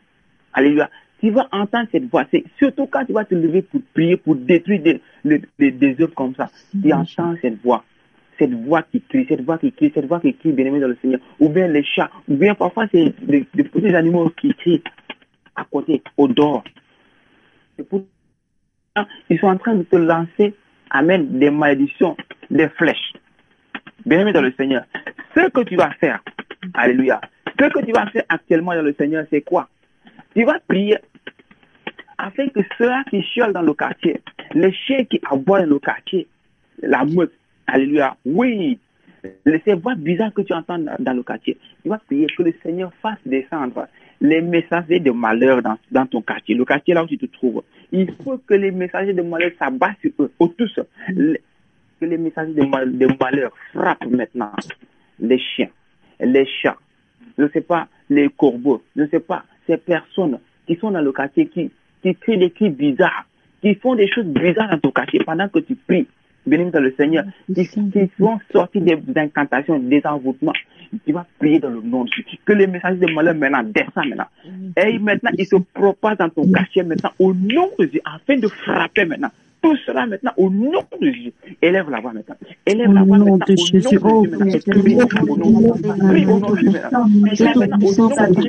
Alléluia. Tu vas entendre cette voix. C'est surtout quand tu vas te lever pour prier, pour détruire des œuvres comme ça. Tu entends cette voix. Cette voix qui crie, cette voix qui crie, cette voix qui crie, bien-aimé dans le Seigneur. Ou bien les chats, ou bien parfois c'est des petits animaux qui crient à côté, au dehors. Et pourtant, ils sont en train de te lancer, amen, des malédictions, des flèches. Bien-aimé dans le Seigneur, ce que tu vas faire, alléluia, ce que tu vas faire actuellement dans le Seigneur, c'est quoi? Tu vas prier afin que ceux-là qui chiolent dans le quartier, les chiens qui aboient dans le quartier, la meute, alléluia, oui, ces voix bizarres que tu entends dans le quartier, tu vas prier que le Seigneur fasse descendre les messagers de malheur dans ton quartier, le quartier là où tu te trouves. Il faut que les messagers de malheur s'abattent sur eux, tous. Que les messagers de malheur frappent maintenant les chiens, les chats, je ne sais pas les corbeaux, je ne sais pas ces personnes qui sont dans le quartier, qui crient des cris bizarres, qui font des choses bizarres dans ton quartier pendant que tu pries. Bénis dans le Seigneur, qui vont sortir des incantations, des envoûtements. Tu vas prier dans le nom de Jésus. Que les messages de malheur maintenant descendent maintenant. Et maintenant, ils se propagent dans ton quartier maintenant au nom de Jésus, afin de frapper maintenant. Tout cela maintenant au nom de Jésus. Élève la voix maintenant. Élève la voix maintenant au nom de Jésus. Prie au nom de Jésus. Élève maintenant au nom de Jésus.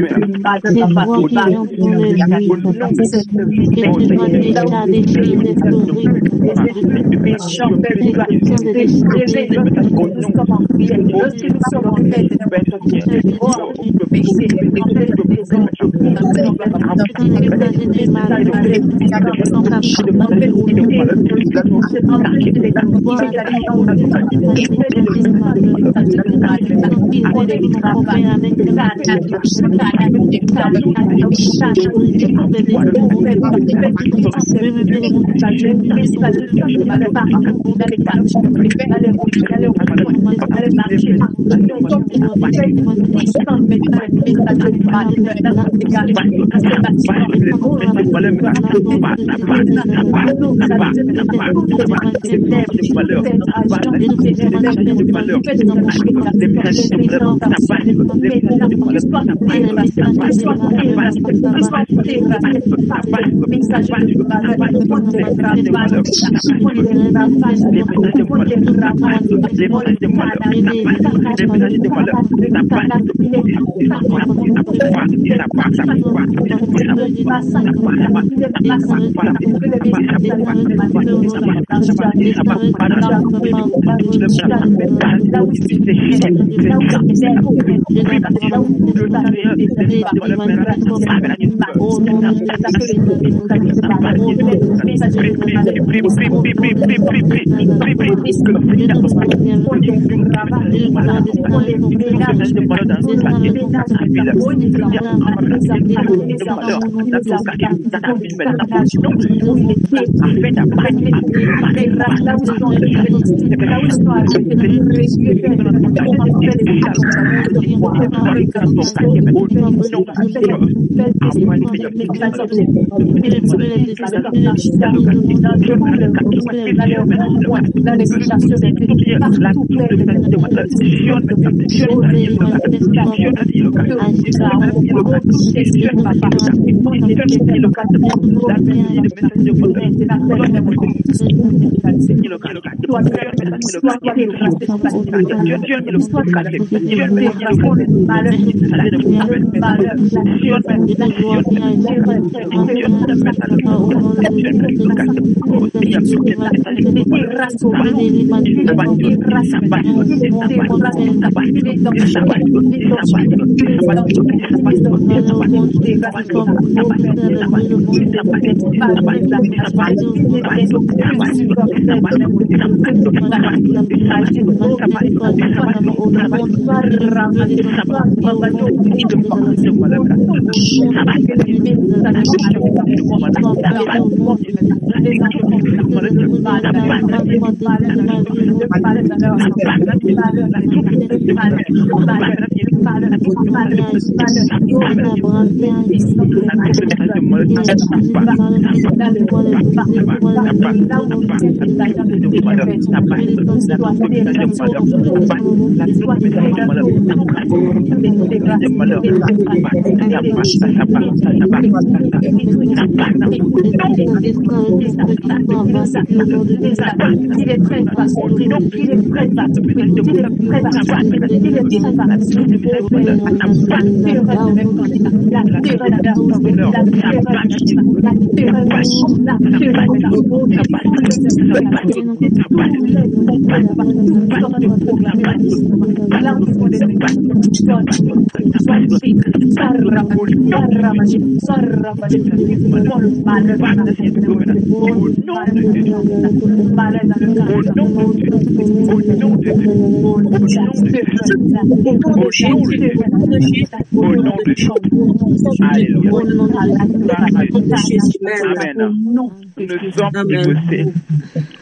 nous sommes exaucés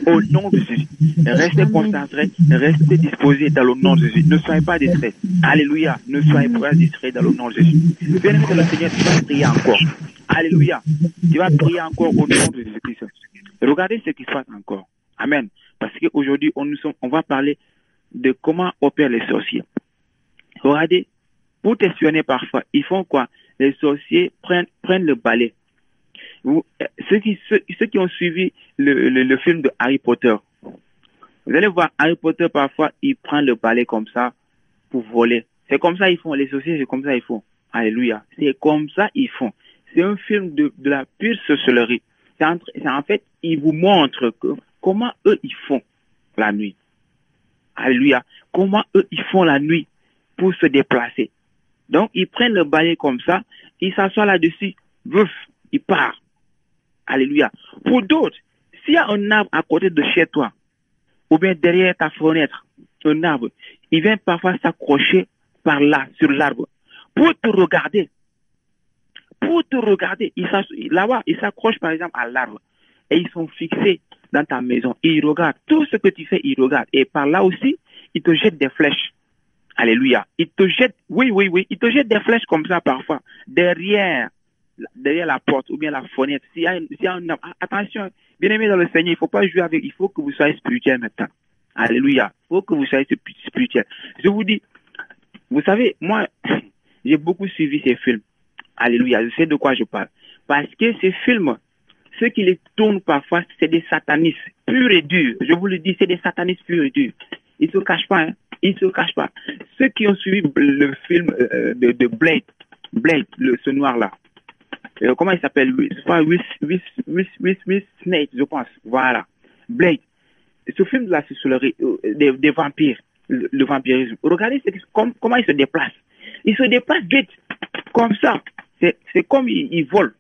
au nom de Jésus. Restez concentrés, restez disposés dans le nom de Jésus. Ne soyez pas distraits. Alléluia. Ne soyez pas distraits dans le nom de Jésus. Bien-aimé dans le Seigneur, tu vas prier encore. Alléluia. Tu vas prier encore au nom de Jésus-Christ. Regardez ce qui se passe encore. Amen. Parce qu'aujourd'hui, on va parler de comment opèrent les sorciers. Regardez, pour t'espionner parfois, ils font quoi? Les sorciers prennent le balai. Ceux qui ont suivi le film de Harry Potter, vous allez voir Harry Potter parfois, il prend le balai comme ça pour voler. C'est comme ça ils font. Les sorciers, c'est comme ça ils font. Alléluia. C'est comme ça ils font. C'est un film de la pure sorcellerie. C'est en fait, ils vous montrent comment eux ils font la nuit. Alléluia. Comment eux ils font la nuit pour se déplacer. Donc, ils prennent le balai comme ça, ils s'assoient là-dessus, veuf, ils partent. Alléluia. Pour d'autres, s'il y a un arbre à côté de chez toi, ou bien derrière ta fenêtre, un arbre, il vient parfois s'accrocher par là, sur l'arbre, pour te regarder. Pour te regarder. Là-bas, ils s'accrochent par exemple à l'arbre, et ils sont fixés dans ta maison. Ils regardent. Tout ce que tu fais, ils regardent. Et par là aussi, ils te jettent des flèches. Alléluia. Il te jette, oui, il te jette des flèches comme ça parfois, derrière la porte ou bien la fenêtre. S'il y a attention, bien aimé dans le Seigneur, il faut pas jouer avec, il faut que vous soyez spirituel maintenant. Alléluia. Il faut que vous soyez spirituel. Je vous dis, vous savez, moi, j'ai beaucoup suivi ces films. Alléluia. Je sais de quoi je parle. Parce que ces films, ceux qui les tournent parfois, c'est des satanistes purs et durs. Je vous le dis, c'est des satanistes purs et durs. Ils se cachent pas, hein. Ils se cachent pas. Ceux qui ont suivi le film de Blade, ce noir-là, comment il s'appelle? C'est pas Will Snake, je pense. Voilà. Blade. Ce film de la sorcellerie, des vampires, le vampirisme. Regardez comment ils se déplacent. Ils se déplacent vite, comme ça. C'est comme ils volent.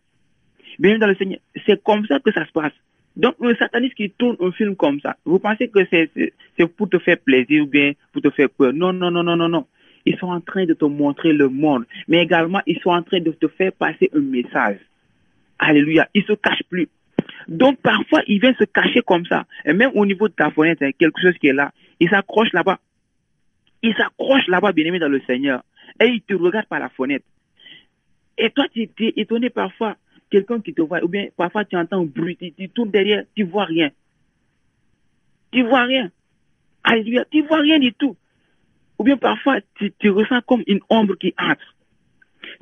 Bien dans le Seigneur, c'est comme ça que ça se passe. Donc, le sataniste qui tourne un film comme ça, vous pensez que c'est pour te faire plaisir ou bien pour te faire peur? Non. Ils sont en train de te montrer le monde, mais également, ils sont en train de te faire passer un message. Alléluia. Ils se cachent plus. Donc, parfois, ils viennent se cacher comme ça. Et même au niveau de ta fenêtre, il y a quelque chose qui est là. Ils s'accrochent là-bas. Ils s'accrochent là-bas, bien-aimé dans le Seigneur. Et ils te regardent par la fenêtre. Et toi, tu es étonné parfois. Quelqu'un qui te voit, ou bien parfois tu entends un bruit, tu tournes derrière, tu vois rien. Tu vois rien. Alléluia, tu vois rien du tout. Ou bien parfois tu ressens comme une ombre qui entre.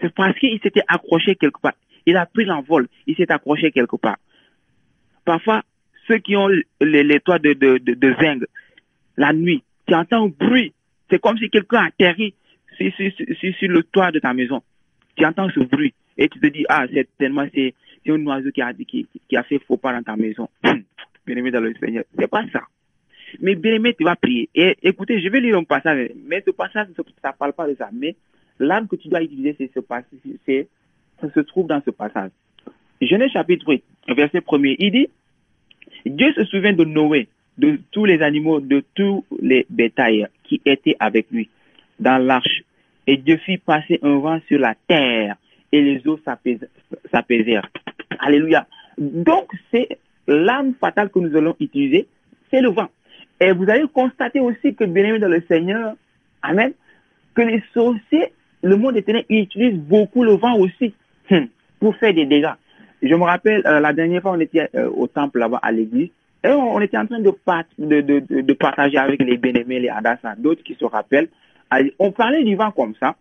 C'est parce qu'il s'était accroché quelque part. Il a pris l'envol, il s'est accroché quelque part. Parfois, ceux qui ont les toits de zinc, la nuit, tu entends un bruit. C'est comme si quelqu'un atterrit sur le toit de ta maison. Tu entends ce bruit. Et tu te dis, c'est un oiseau qui a fait faux pas dans ta maison. Bien-aimé dans le Seigneur. C'est pas ça. Mais bien-aimé, tu vas prier. Et écoutez, je vais lire un passage, mais ce passage, ça parle pas de ça. Mais l'arme que tu dois utiliser, c'est ce passage, ça se trouve dans ce passage. Genèse chapitre 8, verset 1er, il dit, Dieu se souvient de Noé, de tous les animaux, de tous les bétails qui étaient avec lui dans l'arche. Et Dieu fit passer un vent sur la terre et les eaux s'apaisèrent. Alléluia. Donc, c'est l'arme fatale que nous allons utiliser, c'est le vent. Et vous allez constater aussi que, bien aimé dans le Seigneur, amen, que les sorciers, le monde éternel, ils utilisent beaucoup le vent aussi pour faire des dégâts. Je me rappelle, la dernière fois, on était au temple là-bas à l'église, et on était en train de partager avec les bien-aimés, les Adassa, d'autres qui se rappellent. On parlait du vent comme ça.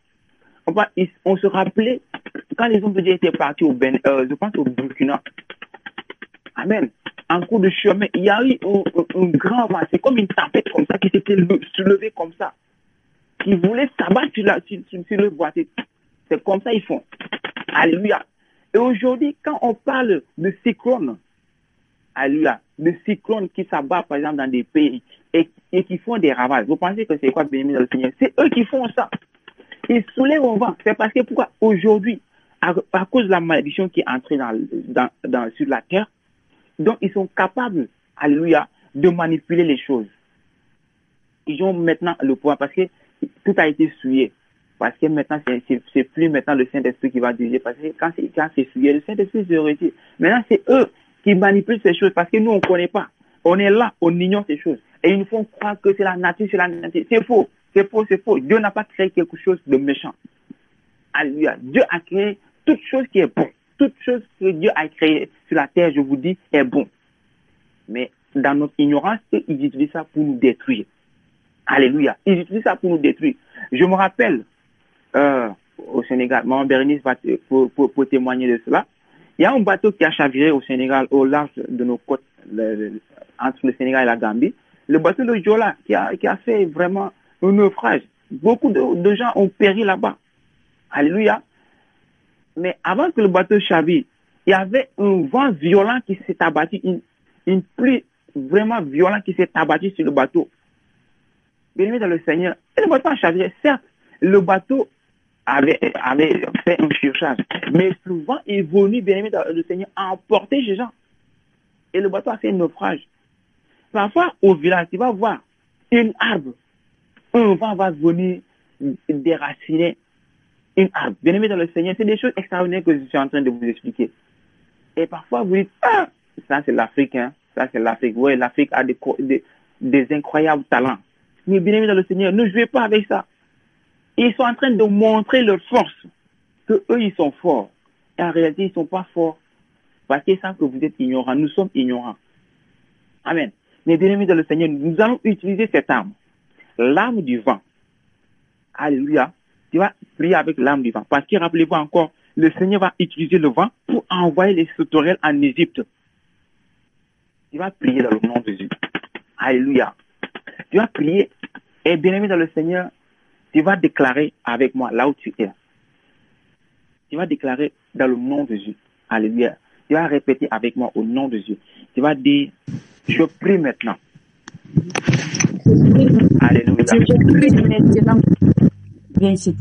On se rappelait quand les hommes de Dieu étaient partis je pense au Burkina. Amen. En cours de chemin, il y a eu un grand vent. C'est comme une tempête comme ça qui s'était soulevée comme ça. Qui voulait s'abattre sur le bois. C'est comme ça ils font. Alléluia. Et aujourd'hui, quand on parle de cyclones, alléluia, de cyclones qui s'abattent par exemple dans des pays et qui font des ravages, vous pensez que c'est quoi bien-aimé dans le Seigneur? C'est eux qui font ça. Ils soulèvent au vent. C'est parce que pourquoi aujourd'hui, à cause de la malédiction qui est entrée sur la terre, donc ils sont capables, alléluia, de manipuler les choses. Ils ont maintenant le pouvoir parce que tout a été souillé. Parce que maintenant, c'est plus maintenant le Saint-Esprit qui va diriger. Parce que quand c'est souillé, le Saint-Esprit se retire. Maintenant, c'est eux qui manipulent ces choses parce que nous, on ne connaît pas. On est là, on ignore ces choses. Et ils nous font croire que c'est la nature, c'est la nature. C'est faux, c'est faux, c'est faux. Dieu n'a pas créé quelque chose de méchant. Alléluia. Dieu a créé toute chose qui est bon. Toute chose que Dieu a créée sur la terre, je vous dis, est bon. Mais dans notre ignorance, ils utilisent ça pour nous détruire. Alléluia. Ils utilisent ça pour nous détruire. Je me rappelle, au Sénégal, Maman Bérénice va pour témoigner de cela. Il y a un bateau qui a chaviré au Sénégal, au large de nos côtes, entre le Sénégal et la Gambie. Le bateau de Jola qui a fait vraiment un naufrage. Beaucoup de gens ont péri là-bas. Alléluia. Mais avant que le bateau chavire, il y avait un vent violent qui s'est abattu, une pluie vraiment violente qui s'est abattue sur le bateau. Bien-aimé dans le Seigneur, et le bateau a chaviré. Certes, le bateau avait fait un surcharge, mais le vent est venu, bien-aimé dans le Seigneur, à emporter ces gens. Et le bateau a fait un naufrage. Parfois, au village, tu vas voir une arbre. Un vent va venir déraciner une arbre. Bien-aimé dans le Seigneur, c'est des choses extraordinaires que je suis en train de vous expliquer. Et parfois, vous dites, ça c'est l'Afrique, hein. Ça c'est l'Afrique. Oui, l'Afrique a des incroyables talents. Mais bien-aimé dans le Seigneur, ne jouez pas avec ça. Ils sont en train de montrer leur force. Que eux, ils sont forts. Et en réalité, ils ne sont pas forts. Parce qu'ils savent que vous êtes ignorants. Nous sommes ignorants. Amen. Mais bien-aimé dans le Seigneur, nous allons utiliser cette arme. L'arme du vent. Alléluia. Tu vas prier avec l'arme du vent. Parce que rappelez-vous encore, le Seigneur va utiliser le vent pour envoyer les sauterelles en Égypte. Tu vas prier dans le nom de Jésus. Alléluia. Tu vas prier. Et bien-aimé dans le Seigneur, tu vas déclarer avec moi là où tu es. Tu vas déclarer dans le nom de Jésus. Alléluia. Tu vas répéter avec moi au nom de Jésus. Tu vas dire, je prie maintenant. Alléluia. Je prie maintenant. Viens ici.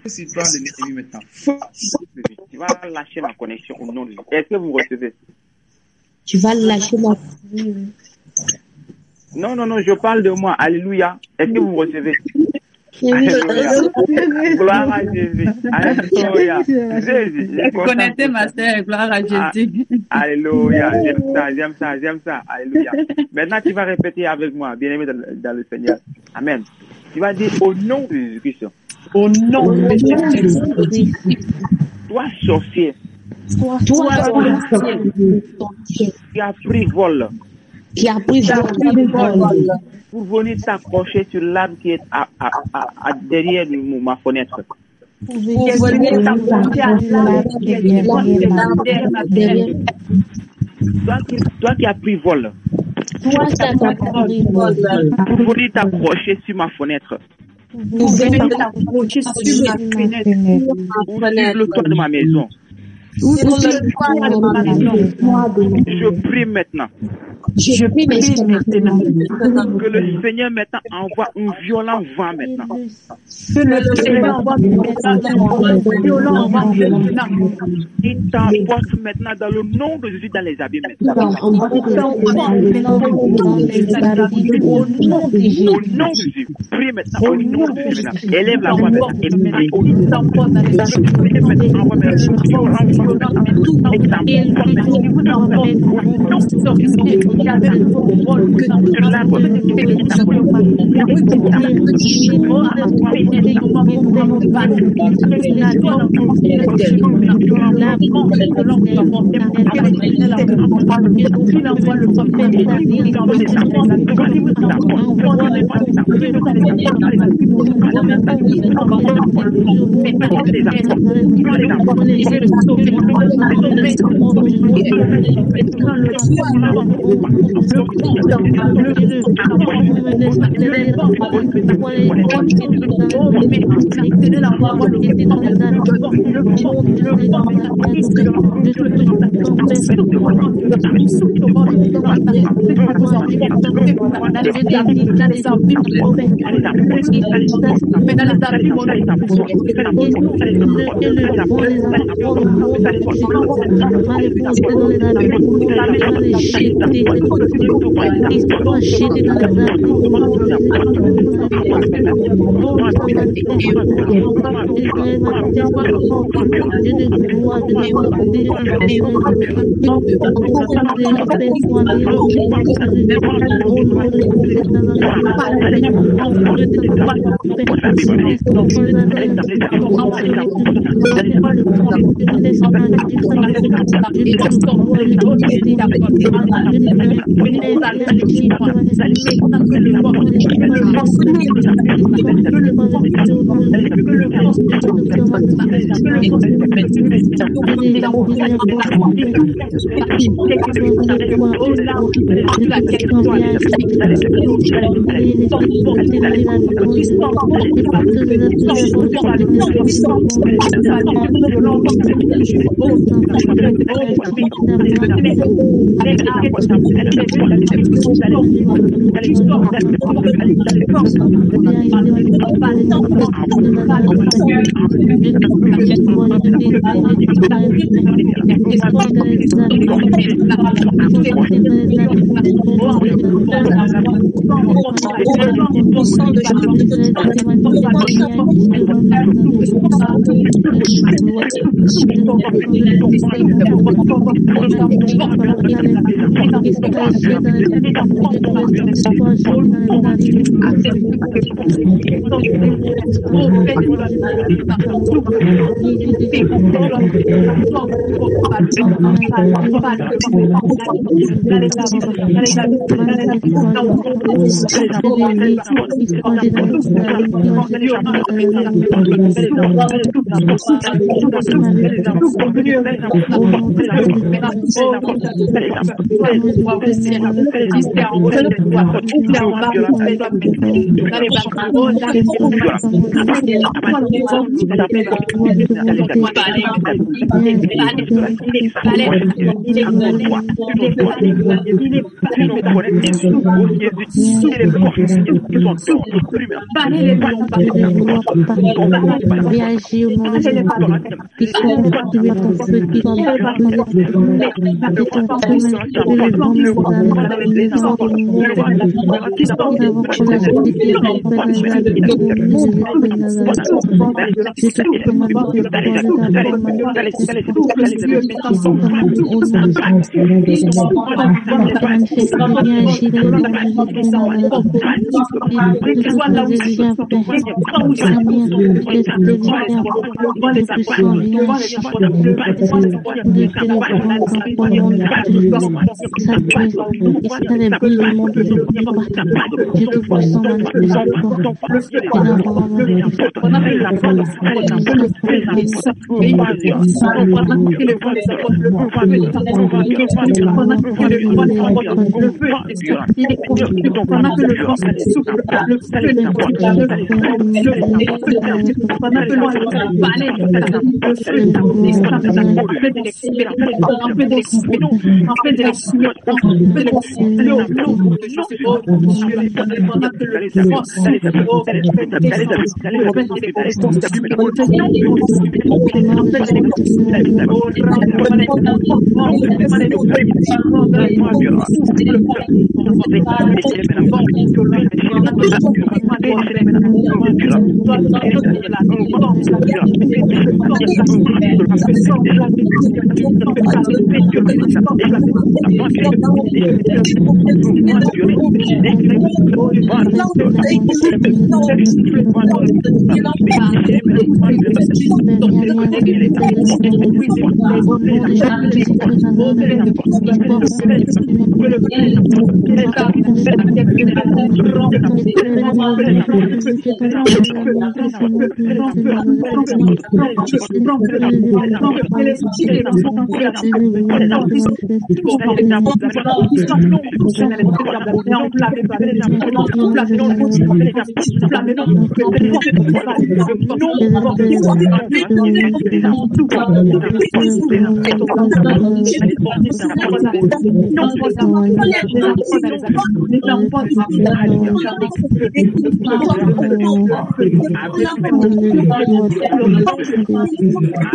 Si toi l'ennemi maintenant, tu vas lâcher ma connexion au nom de Jésus. Est-ce que vous me recevez? Tu vas lâcher ma... Non, je parle de moi. Alléluia. Est-ce que vous me recevez? Alléluia. Gloire à Jésus. Alléluia. Jésus. Connectez ma sœur. Gloire à Jésus. Alléluia. J'aime ça. Alléluia. Maintenant, tu vas répéter avec moi, bien-aimé dans le Seigneur. Amen. Tu vas dire au nom de Jésus-Christ. Au nom de Jésus. Toi, sorcier. Toi, qui a pris vol. Pour venir t'accrocher sur l'arbre qui est derrière ma fenêtre. Toi qui as pris vol. Pour venir t'accrocher sur ma fenêtre. Ou sur le toit de ma maison. Je prie maintenant. Que le Seigneur maintenant envoie un violent vent maintenant. Il t'emporte maintenant dans le nom de Jésus dans les abîmes maintenant. Au nom de Jésus. Prie maintenant au nom de Jésus maintenant. Élève la voix maintenant et prie au nom de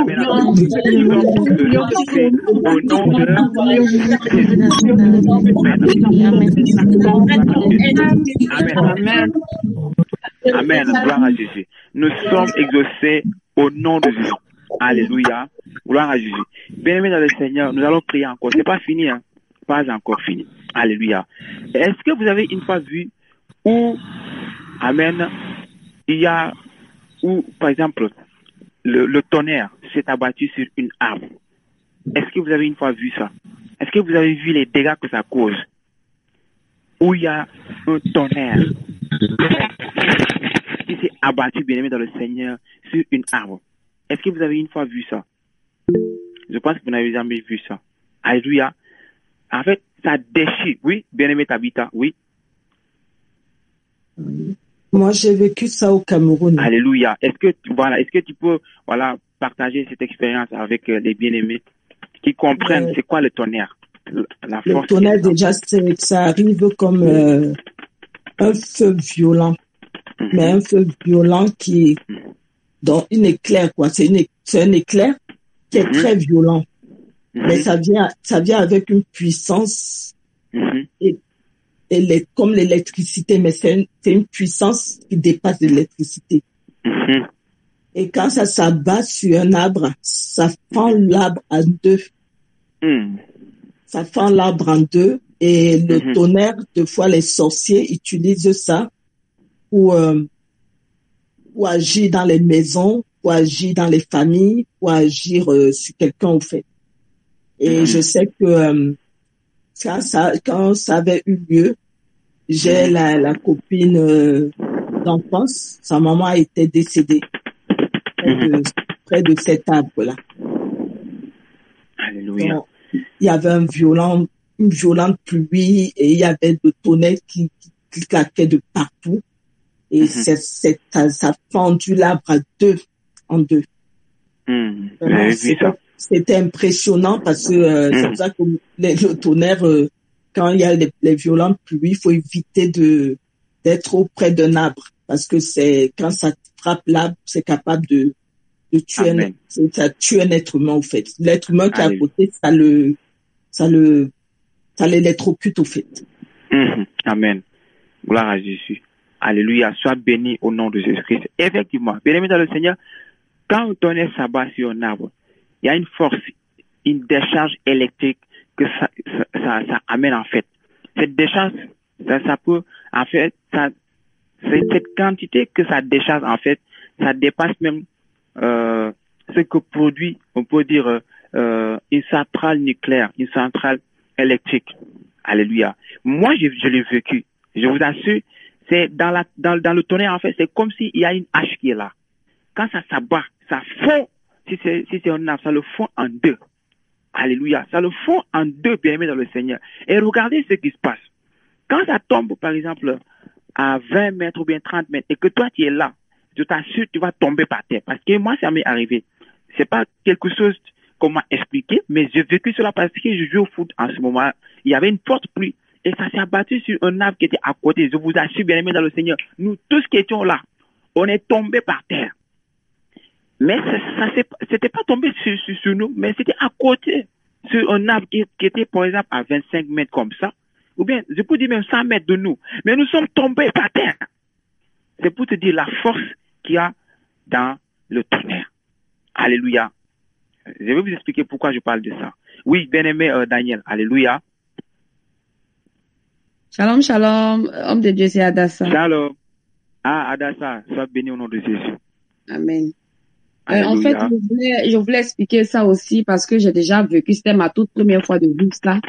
Amen. Amen. Gloire à Jésus. Nous sommes exaucés au nom de Jésus. Alléluia. Gloire à Jésus. Bien-aimés dans le Seigneur, nous allons prier encore. C'est pas fini, hein. Pas encore fini. Alléluia. Est-ce que vous avez une fois vu où, amen, il y a, où, par exemple, le tonnerre s'est abattu sur une arbre? Est-ce que vous avez une fois vu ça? Est-ce que vous avez vu les dégâts que ça cause? Où il y a un tonnerre qui s'est abattu, bien-aimé dans le Seigneur, sur une arbre. Est-ce que vous avez une fois vu ça? Je pense que vous n'avez jamais vu ça. Alléluia. En fait, ça déchire. Oui, bien-aimé Tabitha, oui. Moi, j'ai vécu ça au Cameroun. Alléluia. Est-ce que tu peux, partager cette expérience avec les bien-aimés qui comprennent c'est quoi le tonnerre? Le tonnerre, déjà, ça arrive comme un feu violent. Mais un feu violent qui, dans une éclair, quoi. C'est un éclair qui est très violent. Mais ça vient avec une puissance et comme l'électricité, mais c'est une puissance qui dépasse l'électricité. Et quand ça s'abat sur un arbre, ça fend l'arbre en deux. Ça fend l'arbre en deux. Et le tonnerre, deux fois les sorciers utilisent ça pour agir dans les maisons, pour agir dans les familles, pour agir sur quelqu'un au fait. Et je sais que quand ça avait eu lieu, j'ai la copine d'enfance, sa maman était décédée près de cet arbre-là. Alléluia. Donc, il y avait une violente pluie et il y avait le tonnerre qui claquait de partout. Et ça a fendu l'arbre en deux. Vraiment, c'était impressionnant parce que c'est pour ça que le tonnerre, quand il y a les violentes pluies, il faut éviter d'être auprès d'un arbre parce que quand ça frappe l'arbre, c'est capable de tuer ça tue un être humain au fait. L'être humain qui est à côté, ça l'électrocute au fait. Amen. Gloire à Jésus. Alléluia. Sois béni au nom de Jésus-Christ. Effectivement, bien-aimé dans le Seigneur, quand un tonnerre s'abat sur un arbre, il y a une force, une décharge électrique que ça amène en fait. Cette décharge, ça peut, en fait, c'est cette quantité que ça décharge en fait, ça dépasse même ce que produit, on peut dire, une centrale nucléaire, une centrale électrique. Alléluia. Moi, je l'ai vécu. Je vous assure, c'est dans le tonnerre, en fait, c'est comme s'il y a une hache qui est là. Quand ça s'abat, ça fond, si c'est un arbre, ça le fond en deux. Alléluia. Ça le fond en deux, bien-aimé dans le Seigneur. Et regardez ce qui se passe. Quand ça tombe, par exemple, à 20 mètres ou bien 30 mètres, et que toi, tu es là, je t'assure, tu vas tomber par terre. Parce que moi, ça m'est arrivé. C'est pas quelque chose qu'on m'a expliqué, mais j'ai vécu cela parce que je joue au foot en ce moment. Il y avait une forte pluie. Et ça s'est abattu sur un arbre qui était à côté. Je vous assure, bien-aimés dans le Seigneur, nous tous qui étions là, on est tombés par terre. Mais c'était pas tombé sur nous, mais c'était à côté, sur un arbre qui était, par exemple, à 25 mètres comme ça. Ou bien, je peux dire même 100 mètres de nous. Mais nous sommes tombés par terre. C'est pour te dire la force qu'il y a dans le tonnerre. Alléluia. Je vais vous expliquer pourquoi je parle de ça. Oui, bien-aimé Daniel. Alléluia. Shalom, shalom. Homme de Dieu, c'est Adassa. Shalom. Ah, Adassa, sois béni au nom de Jésus. Amen. En fait, je voulais expliquer ça aussi parce que j'ai déjà vécu, c'était ma toute première fois de vivre ça.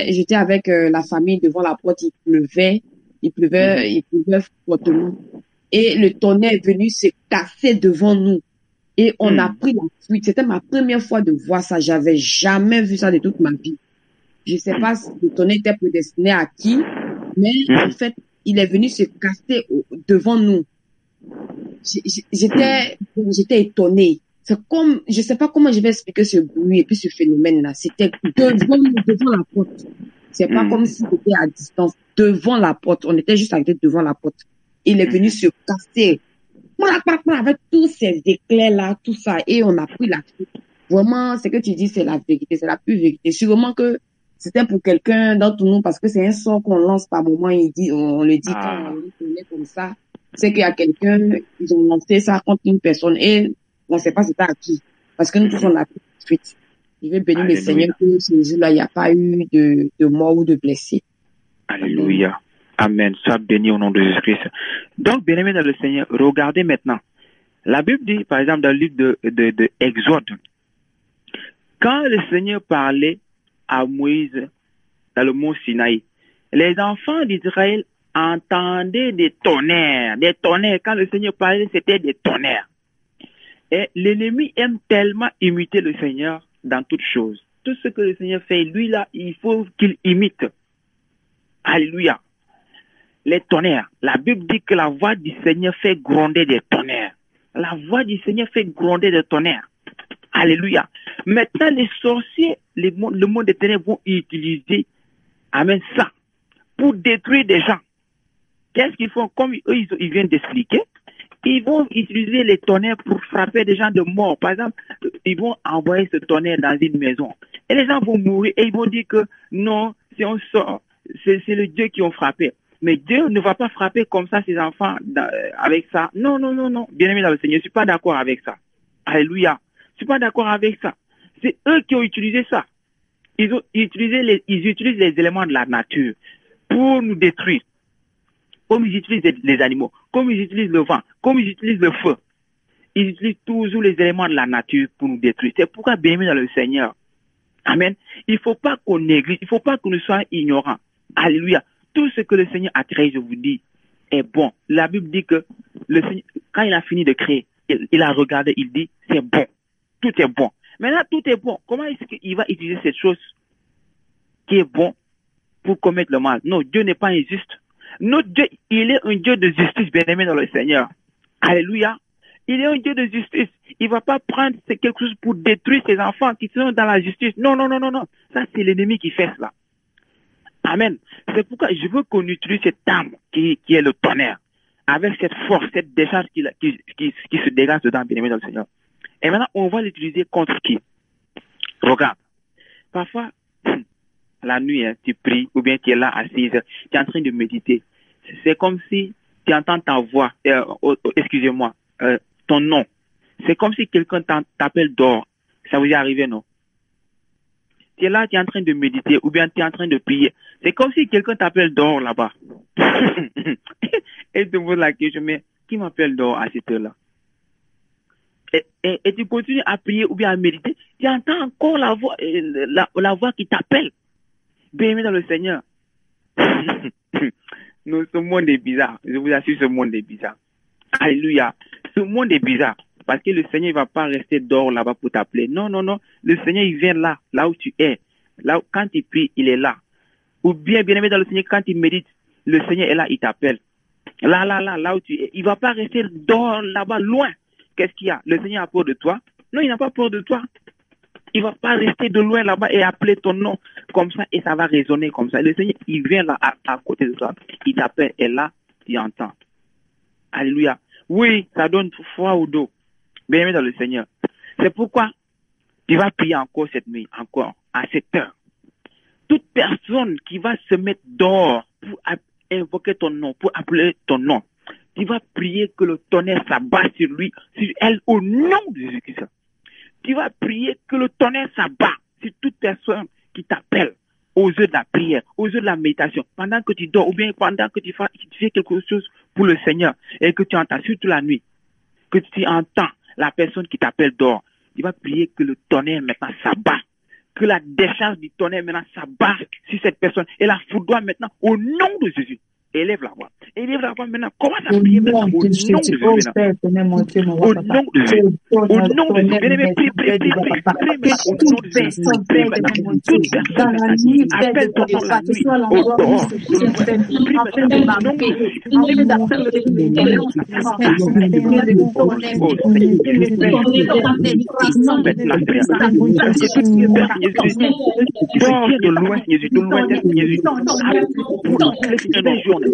J'étais avec la famille devant la porte, il pleuvait fortement. Et le tonnerre est venu se casser devant nous. Et on a pris la fuite. C'était ma première fois de voir ça. J'avais jamais vu ça de toute ma vie. Je sais pas si le tonnerre était prédestiné à qui, mais en fait, il est venu se casser devant nous. J'étais étonnée. C'est comme, je sais pas comment je vais expliquer ce bruit et puis ce phénomène-là. C'était devant la porte. C'est pas comme si c'était à distance. Devant la porte. On était juste arrêtés devant la porte. Il est venu se casser. avec tous ces éclairs-là, tout ça, et on a pris la suite. Vraiment, ce que tu dis, c'est la vérité, c'est la pure vérité. Sûrement que c'était pour quelqu'un d'entre nous, parce que c'est un sort qu'on lance par moment, on le dit quand on le connaît comme ça. C'est qu'il y a quelqu'un, ils ont lancé ça contre une personne, et on ne sait pas c'était à qui. Parce que nous tous, on a pris la suite. Je vais bénir le Seigneur que ce jour-là, il n'y a pas eu de mort ou de blessés. Alléluia. Amen. Sois béni au nom de Jésus-Christ. Donc, bien-aimés dans le Seigneur, regardez maintenant. La Bible dit, par exemple, dans le livre de Exode, quand le Seigneur parlait à Moïse dans le mont Sinaï, les enfants d'Israël entendaient des tonnerres. Des tonnerres. Quand le Seigneur parlait, c'était des tonnerres. Et l'ennemi aime tellement imiter le Seigneur dans toutes choses. Tout ce que le Seigneur fait, lui là, il faut qu'il imite. Alléluia. Les tonnerres. La Bible dit que la voix du Seigneur fait gronder des tonnerres. La voix du Seigneur fait gronder des tonnerres. Alléluia. Maintenant, les sorciers, le monde des ténèbres vont utiliser, amen, ça, pour détruire des gens. Qu'est-ce qu'ils font? Comme eux, ils viennent d'expliquer, ils vont utiliser les tonnerres pour frapper des gens de mort. Par exemple, ils vont envoyer ce tonnerre dans une maison. Et les gens vont mourir et ils vont dire que non, si on sort, c'est le Dieu qui ont frappé. Mais Dieu ne va pas frapper comme ça ses enfants avec ça. Non, non, non, non. Bien-aimé dans le Seigneur, je ne suis pas d'accord avec ça. Alléluia. Je ne suis pas d'accord avec ça. C'est eux qui ont utilisé ça. Ils utilisent les éléments de la nature pour nous détruire. Comme ils utilisent les animaux, comme ils utilisent le vent, comme ils utilisent le feu. Ils utilisent toujours les éléments de la nature pour nous détruire. C'est pourquoi, bien-aimé dans le Seigneur, amen, il ne faut pas qu'on néglige, il ne faut pas que nous soyons ignorants. Alléluia. Tout ce que le Seigneur a créé, je vous dis, est bon. La Bible dit que le Seigneur, quand il a fini de créer, il a regardé, il dit, c'est bon. Tout est bon. Maintenant, tout est bon. Comment est-ce qu'il va utiliser cette chose qui est bon pour commettre le mal? Non, Dieu n'est pas injuste. Notre Dieu, il est un Dieu de justice, bien-aimé dans le Seigneur. Alléluia. Il est un Dieu de justice. Il ne va pas prendre quelque chose pour détruire ses enfants qui sont dans la justice. Non, non, non, non, non. Ça, c'est l'ennemi qui fait cela. Amen. C'est pourquoi je veux qu'on utilise cette arme qui est le tonnerre, avec cette force, cette décharge qui se dégage dedans, bien-aimé dans le Seigneur. Et maintenant, on va l'utiliser contre qui? Regarde. Parfois, la nuit, hein, tu pries, ou bien tu es là assise, tu es en train de méditer. C'est comme si tu entends ta voix, excusez-moi, ton nom. C'est comme si quelqu'un t'appelle dehors. Ça vous est arrivé, non? Tu es là, tu es en train de méditer, ou bien tu es en train de prier. C'est comme si quelqu'un t'appelle dehors là-bas. Et tu te poses la question, mais qui m'appelle dehors à cette heure-là? Et tu continues à prier ou bien à méditer, tu entends encore la voix qui t'appelle. Bien-aimé dans le Seigneur. Ce monde est bizarre. Je vous assure, ce monde est bizarre. Alléluia. Ce monde est bizarre. Parce que le Seigneur ne va pas rester dehors là-bas pour t'appeler. Non, non, non. Le Seigneur, il vient là où tu es. Là, quand tu pries, il est là. Ou bien aimé dans le Seigneur, quand il médite, le Seigneur est là, il t'appelle. Là où tu es. Il ne va pas rester dehors là-bas, loin. Qu'est-ce qu'il y a? Le Seigneur a peur de toi? Non, il n'a pas peur de toi. Il ne va pas rester de loin là-bas et appeler ton nom comme ça et ça va résonner comme ça. Le Seigneur, il vient là à côté de toi. Il t'appelle et là, tu entends. Alléluia. Oui, ça donne froid au dos. Bien-aimé dans le Seigneur. C'est pourquoi tu vas prier encore cette nuit, encore, à cette heure. Toute personne qui va se mettre dehors pour invoquer ton nom, pour appeler ton nom, tu vas prier que le tonnerre s'abat sur lui, sur elle, au nom de Jésus-Christ. Tu vas prier que le tonnerre s'abat sur toute personne qui t'appelle aux heures de la prière, aux heures de la méditation, pendant que tu dors ou bien pendant que tu fais quelque chose pour le Seigneur et que tu entends, surtout la nuit, que tu entends la personne qui t'appelle dehors. Tu vas prier que le tonnerre maintenant s'abat, que la décharge du tonnerre maintenant s'abat sur cette personne et la foudroie maintenant au nom de Jésus. Élève la voix. Élève la voix maintenant. Commence à prier maintenant au nom de Jésus. Au nom de Jésus. Au nom de Jésus. Bien-aimé, prie maintenant au nom de Jésus. Prie maintenant. Toute personne appelle ton nom la nuit au dehors. Prie maintenant au nom de Jésus. Dors de loin, Jésus. De loin, Jésus. Pour le Seigneur des journées.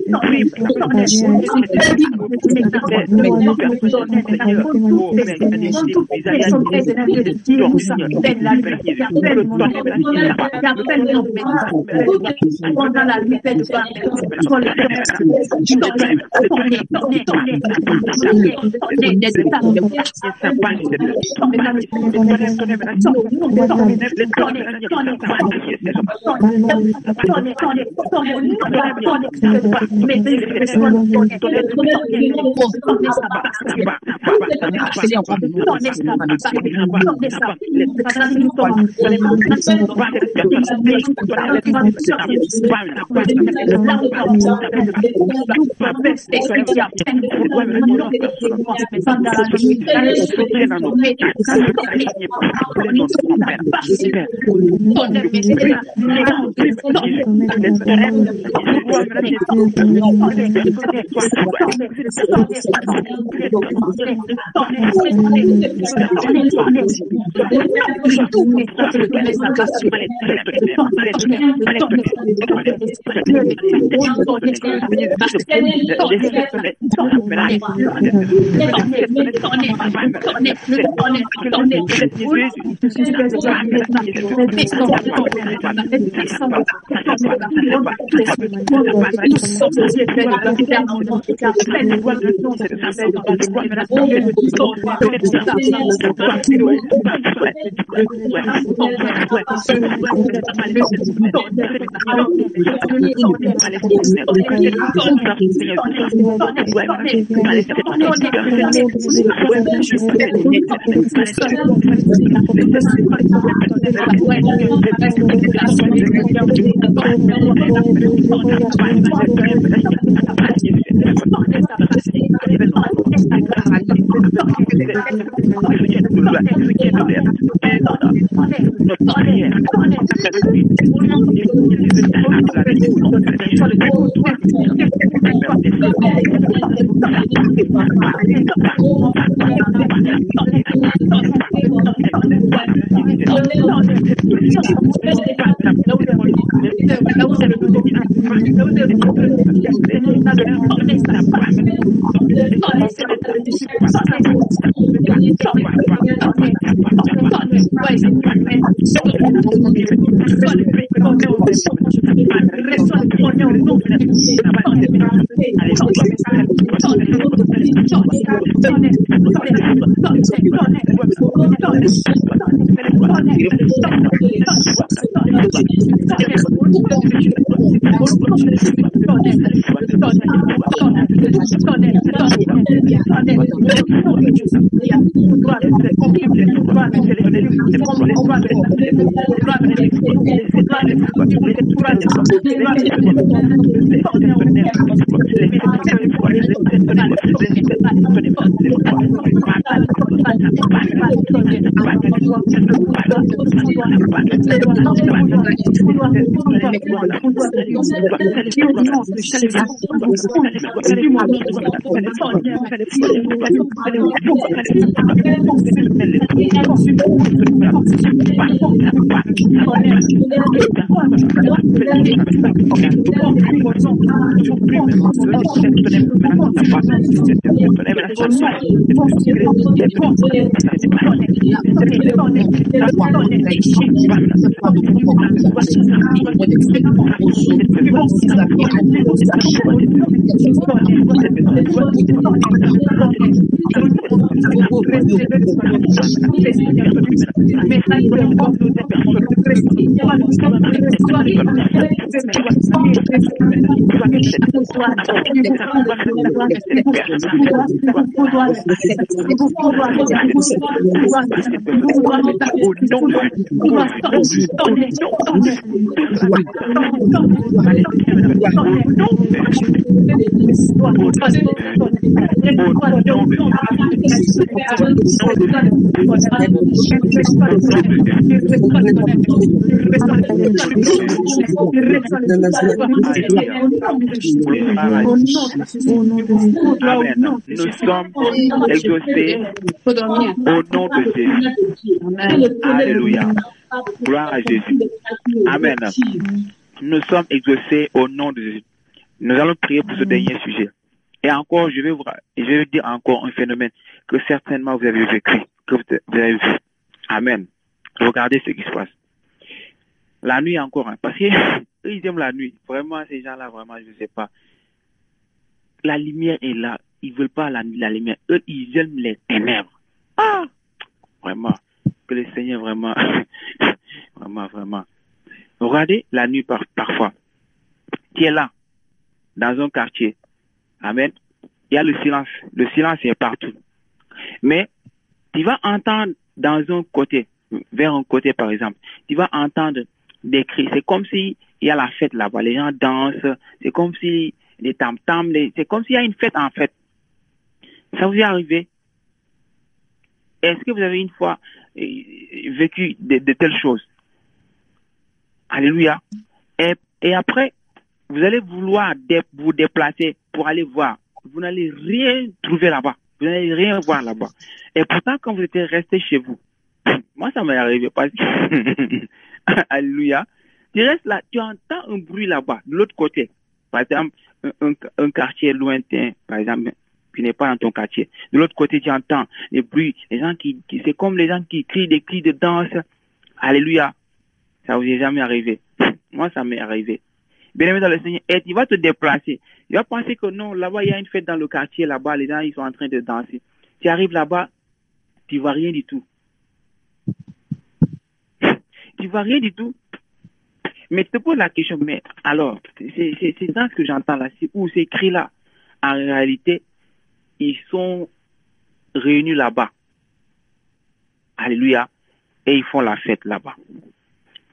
Nous sommes exaucés au nom de Jésus. Alléluia. Gloire à Jésus. Amen. Nous sommes exaucés au nom de Jésus. Nous allons prier pour ce dernier sujet. Et encore, je vais vous dire encore un phénomène que certainement vous avez vécu, que vous avez vu. Amen. Regardez ce qui se passe. La nuit encore, hein, parce qu'ils aiment la nuit. Vraiment, ces gens-là, vraiment, je ne sais pas. La lumière est là. Ils ne veulent pas la lumière. Eux, ils aiment les ténèbres. Ah! Vraiment. Que le Seigneur, vraiment, vraiment. Regardez la nuit parfois. Tu es là, dans un quartier. Amen. Il y a le silence. Le silence est partout. Mais tu vas entendre dans un côté, vers un côté par exemple, tu vas entendre des cris. C'est comme s'il y a la fête là-bas. Les gens dansent. C'est comme si les tam-tams, c'est comme s'il y a une fête en fait. Ça vous est arrivé? Est-ce que vous avez une fois vécu de telles choses? Alléluia. Et après, vous allez vouloir vous déplacer pour aller voir. Vous n'allez rien trouver là-bas. Vous n'allez rien voir là-bas. Et pourtant, quand vous étiez resté chez vous, moi, ça m'est arrivé parce que, alléluia, tu restes là, tu entends un bruit là-bas, de l'autre côté. Par exemple, un quartier lointain, par exemple, qui n'est pas dans ton quartier. De l'autre côté, tu entends les bruits, les gens c'est comme les gens qui crient des cris de danse. Alléluia. Ça vous est jamais arrivé. Moi, ça m'est arrivé. Bien-aimé dans le Seigneur, et tu vas te déplacer. Tu vas penser que non, là-bas, il y a une fête dans le quartier, là-bas, les gens, ils sont en train de danser. Tu arrives là-bas, tu vois rien du tout. Tu vois rien du tout. Mais tu te poses la question, mais alors, c'est dans ce que j'entends là, où ces cris-là, en réalité, ils sont réunis là-bas. Alléluia. Et ils font la fête là-bas.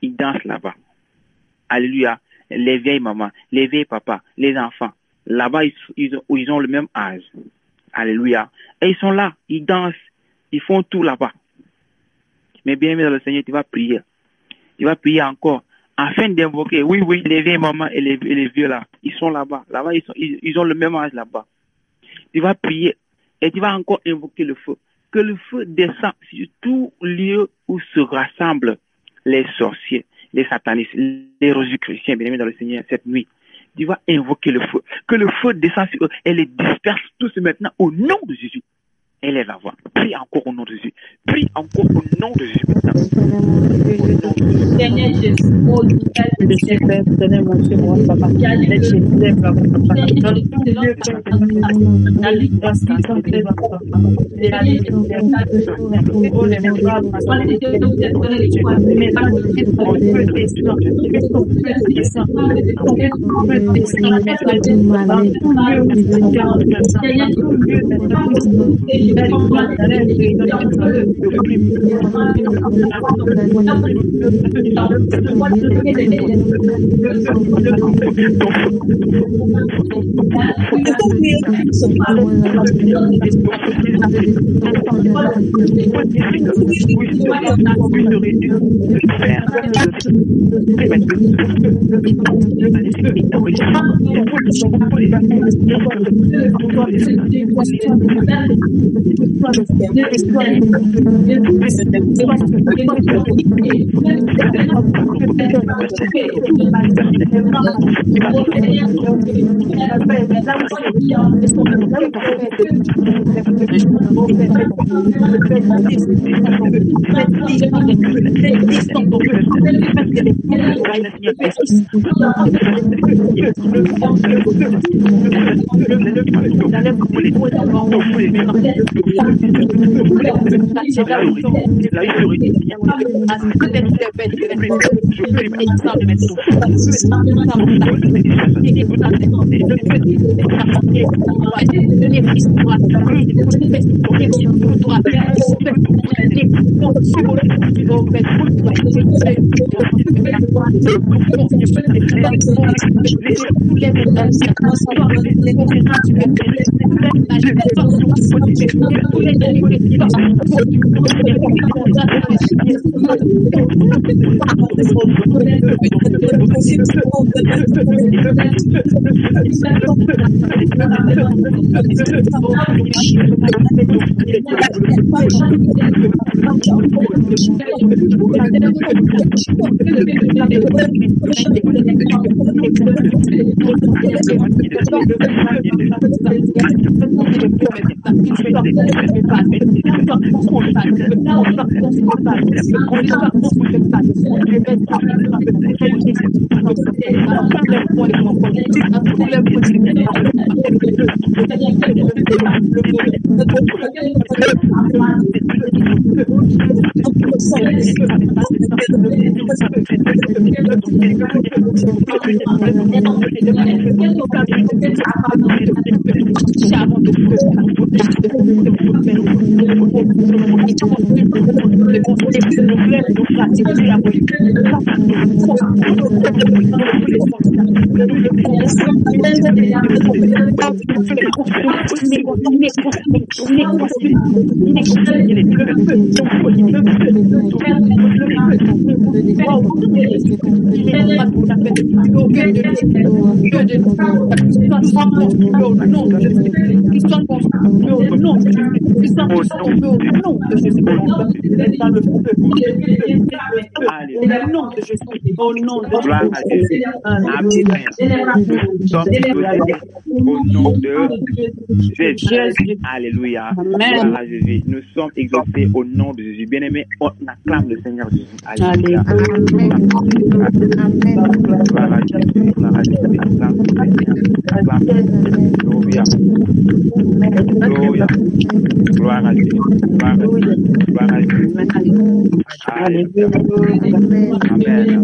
Ils dansent là-bas. Alléluia. Les vieilles mamans, les vieilles papas, les enfants. Là-bas, ils ont le même âge. Alléluia. Et ils sont là. Ils dansent. Ils font tout là-bas. Mais bien aimé dans le Seigneur, tu vas prier. Tu vas prier encore. Afin d'invoquer. Oui, les vieilles mamans et les vieux là. Ils sont là-bas. Là-bas, ils ont le même âge là-bas. Tu vas prier. Et tu vas encore invoquer le feu. Que le feu descend sur tout lieu où se rassemblent les sorciers, les satanistes, les rosicruciens, bien aimés dans le Seigneur, cette nuit. Tu vas invoquer le feu. Que le feu descend sur eux et les disperse tous maintenant au nom de Jésus. Elle est là-bas. Prie encore au nom de Jésus. Prie encore au nom de Jésus maintenant. Seigneur Jésus, au nom de Jésus, Au nom de Jésus. Au nom de Jésus. Alléluia. Gloire à Jésus. Nous sommes exaucés au nom de Jésus. Bien-aimés, on acclame le Seigneur Jésus. Alléluia. Gloire à Jésus. Gloire à Jésus. Alléluia. Alléluia. Gloire à Jésus. Gloire à Jésus. Alléluia. Amen.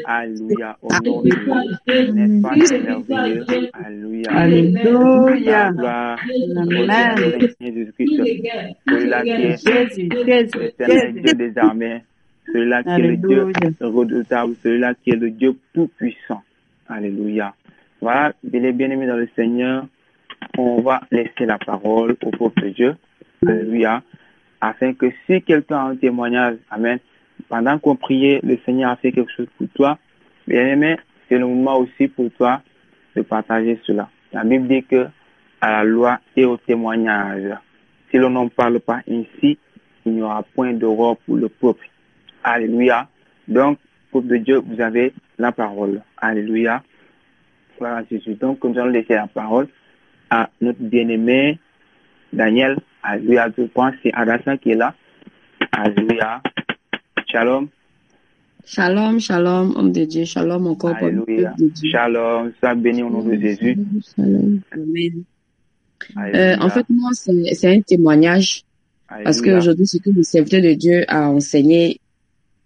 Alléluia. Au nom de Jésus. N'est-ce pas merveilleux? Alléluia. Alléluia. Gloire au Seigneur Jésus-Christ. Celui-là qui est l'éternel Dieu des armées. Celui-là qui est le Dieu redoutable. Celui-là qui est le Dieu tout-puissant. Alléluia. Voilà, les bien-aimés dans le Seigneur, on va laisser la parole au peuple de Dieu. Alléluia. Afin que si quelqu'un a un témoignage, amen, pendant qu'on priait, le Seigneur a fait quelque chose pour toi, bien-aimé, c'est le moment aussi pour toi de partager cela. La Bible dit que à la loi et au témoignage, si l'on n'en parle pas ainsi, il n'y aura point d'aurore pour le peuple. Alléluia. Donc, peuple de Dieu, vous avez la parole. Alléluia. Voilà, Jésus. Donc, nous allons laisser la parole à notre bien-aimé Daniel. Alléluia. Je pense que c'est Adassa qui est là. Alléluia. Shalom. Shalom, shalom, homme de Dieu. Shalom encore. Alléluia. Shalom. Sois béni au nom de Jésus. Shalom. Amen. En fait, moi, c'est un témoignage. Alléluia. Parce qu'aujourd'hui, ce que le serviteur de Dieu a enseigné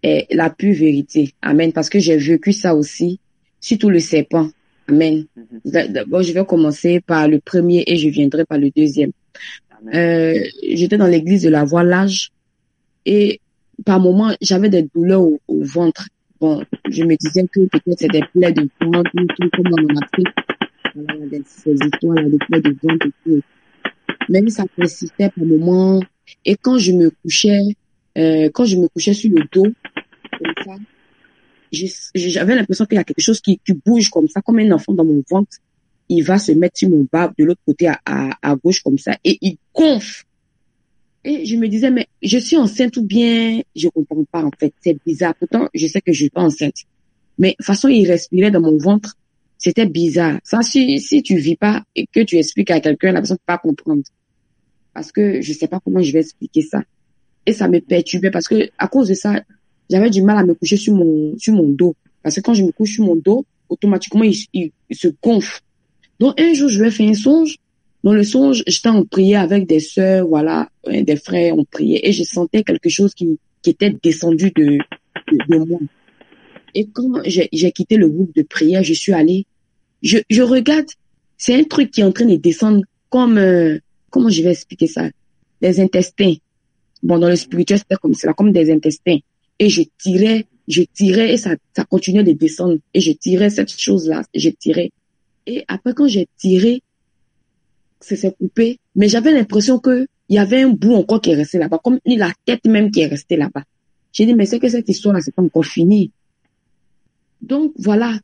est la pure vérité. Amen. Parce que j'ai vécu ça aussi. Surtout le serpent. Amen. D'abord, je vais commencer par le premier et je viendrai par le deuxième. J'étais dans l'église de la Voilage et par moments, j'avais des douleurs au ventre. Bon, je me disais que peut-être c'est des plaies de ventre, tout comme on en a pris. Voilà, ces histoires-là, des plaies de ventre et tout. Même ça persistait par moments. Et quand je me couchais sur le dos, comme ça, j'avais l'impression qu'il y a quelque chose qui bouge comme ça, comme un enfant dans mon ventre. Il va se mettre sur mon bas de l'autre côté à gauche comme ça et il gonfle. Et je me disais, mais je suis enceinte ou bien je comprends pas en fait. C'est bizarre. Pourtant, je sais que je suis pas enceinte. Mais de toute façon, il respirait dans mon ventre. C'était bizarre. Ça, si tu vis pas et que tu expliques à quelqu'un, la personne peut pas comprendre. Parce que je sais pas comment je vais expliquer ça. Et ça me perturbait parce que à cause de ça, j'avais du mal à me coucher sur mon dos. Parce que quand je me couche sur mon dos, automatiquement, il se gonfle. Donc, un jour, je vais faire un songe. Dans le songe, j'étais en prière avec des sœurs, voilà, des frères, on priait. Et je sentais quelque chose qui était descendu de moi. Et quand j'ai quitté le groupe de prière, je suis allée, je regarde, c'est un truc qui est en train de descendre comme, comment je vais expliquer ça? Des intestins. Bon, dans le spirituel, c'était comme ça, comme des intestins. Et je tirais et ça continuait de descendre. Et je tirais cette chose-là, je tirais. Et après, quand j'ai tiré, ça s'est coupé. Mais j'avais l'impression que il y avait un bout encore qui est resté là-bas, comme la tête même qui est restée là-bas. J'ai dit, mais c'est que cette histoire-là, c'est pas encore fini. Donc, voilà.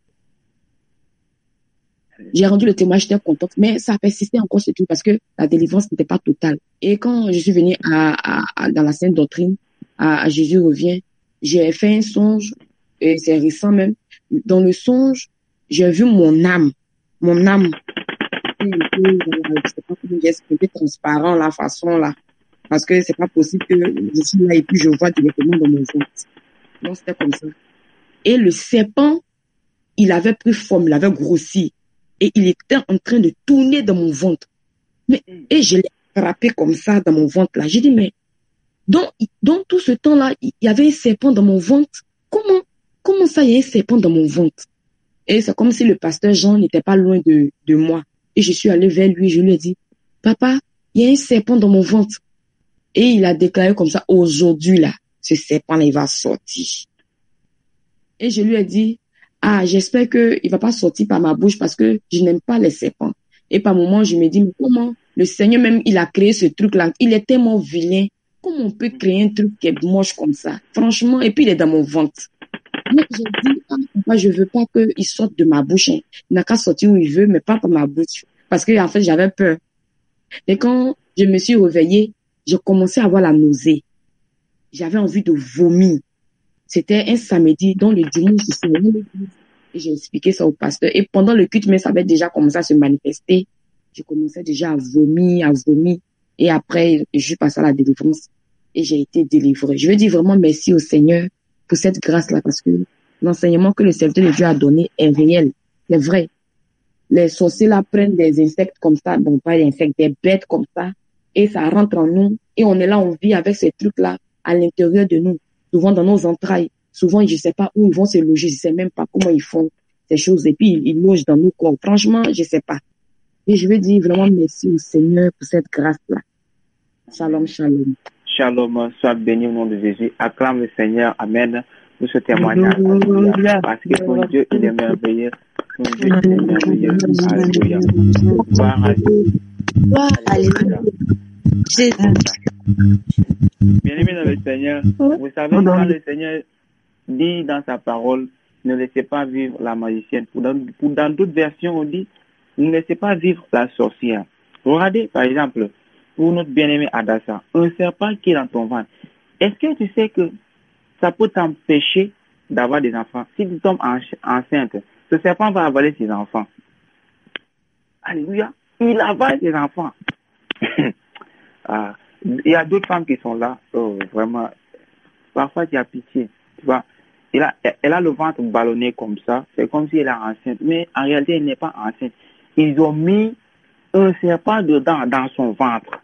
J'ai rendu le témoignage, j'étais contente, mais ça a persisté encore ce truc parce que la délivrance n'était pas totale. Et quand je suis venue dans la Sainte Doctrine, à Jésus revient, j'ai fait un songe, et c'est récent même. Dans le songe, j'ai vu mon âme. Je sais pas comment expliquer transparent, la façon là. Parce que c'est pas possible que je suis là et puis je vois directement dans mon ventre. Non, c'était comme ça. Et le serpent, il avait pris forme, il avait grossi. Et il était en train de tourner dans mon ventre. Et je l'ai frappé comme ça dans mon ventre là. J'ai dit, mais dans tout ce temps-là, il y avait un serpent dans mon ventre. Comment ça, il y a un serpent dans mon ventre? Et c'est comme si le pasteur Jean n'était pas loin de moi. Et je suis allée vers lui, je lui ai dit, papa, il y a un serpent dans mon ventre. Et il a déclaré comme ça, aujourd'hui là, ce serpent là, il va sortir. Et je lui ai dit, j'espère qu'il va pas sortir par ma bouche parce que je n'aime pas les serpents. Et par moment, je me dis, mais comment le Seigneur même, il a créé ce truc-là. Il est tellement vilain. Comment on peut créer un truc qui est moche comme ça? Franchement, et puis il est dans mon ventre. Mais j'ai dit, papa, je veux pas qu'il sorte de ma bouche. Hein. Il n'a qu'à sortir où il veut, mais pas par ma bouche. Parce que, en fait, j'avais peur. Et quand je me suis réveillée, j'ai commencé à avoir la nausée. J'avais envie de vomir. C'était un samedi, donc le dimanche, et j'ai expliqué ça au pasteur. Et pendant le culte, mais ça avait déjà commencé à se manifester. Je commençais déjà à vomir. Et après, je suis passée à la délivrance et j'ai été délivrée. Je veux dire vraiment merci au Seigneur pour cette grâce-là parce que l'enseignement que le serviteur de Dieu a donné est réel. C'est vrai. Les sorciers là prennent des insectes comme ça, bon pas des insectes, des bêtes comme ça, et ça rentre en nous. Et on est là, on vit avec ces trucs-là à l'intérieur de nous, souvent dans nos entrailles. Souvent, je sais pas où ils vont se loger, je sais même pas comment ils font ces choses. Et puis, ils logent dans nos corps. Franchement, je sais pas. Et je veux dire vraiment merci au Seigneur pour cette grâce-là. Shalom, shalom. Shalom, sois béni au nom de Jésus. Acclame le Seigneur. Amen. Pour ce témoignage. Parce que ton Dieu, il est merveilleux. Ton Dieu, il est merveilleux. Alléluia. Gloire à Dieu. Alléluia. Bien-aimé dans le Seigneur, vous savez quand le Seigneur dit dans sa parole, ne laissez pas vivre la magicienne. Dans d'autres versions, on dit, ne laissez pas vivre la sorcière. Regardez, par exemple, pour notre bien-aimé Adassa, un serpent qui est dans ton ventre. Est-ce que tu sais que ça peut t'empêcher d'avoir des enfants? Si tu tombes enceinte, ce serpent va avaler tes enfants. Alléluia. Il avale tes enfants. Il y a d'autres femmes qui sont là. Oh, vraiment. Parfois, tu as pitié. Tu vois, elle a le ventre ballonné comme ça. C'est comme si elle est enceinte. Mais en réalité, elle n'est pas enceinte. Ils ont mis un serpent dedans, dans son ventre.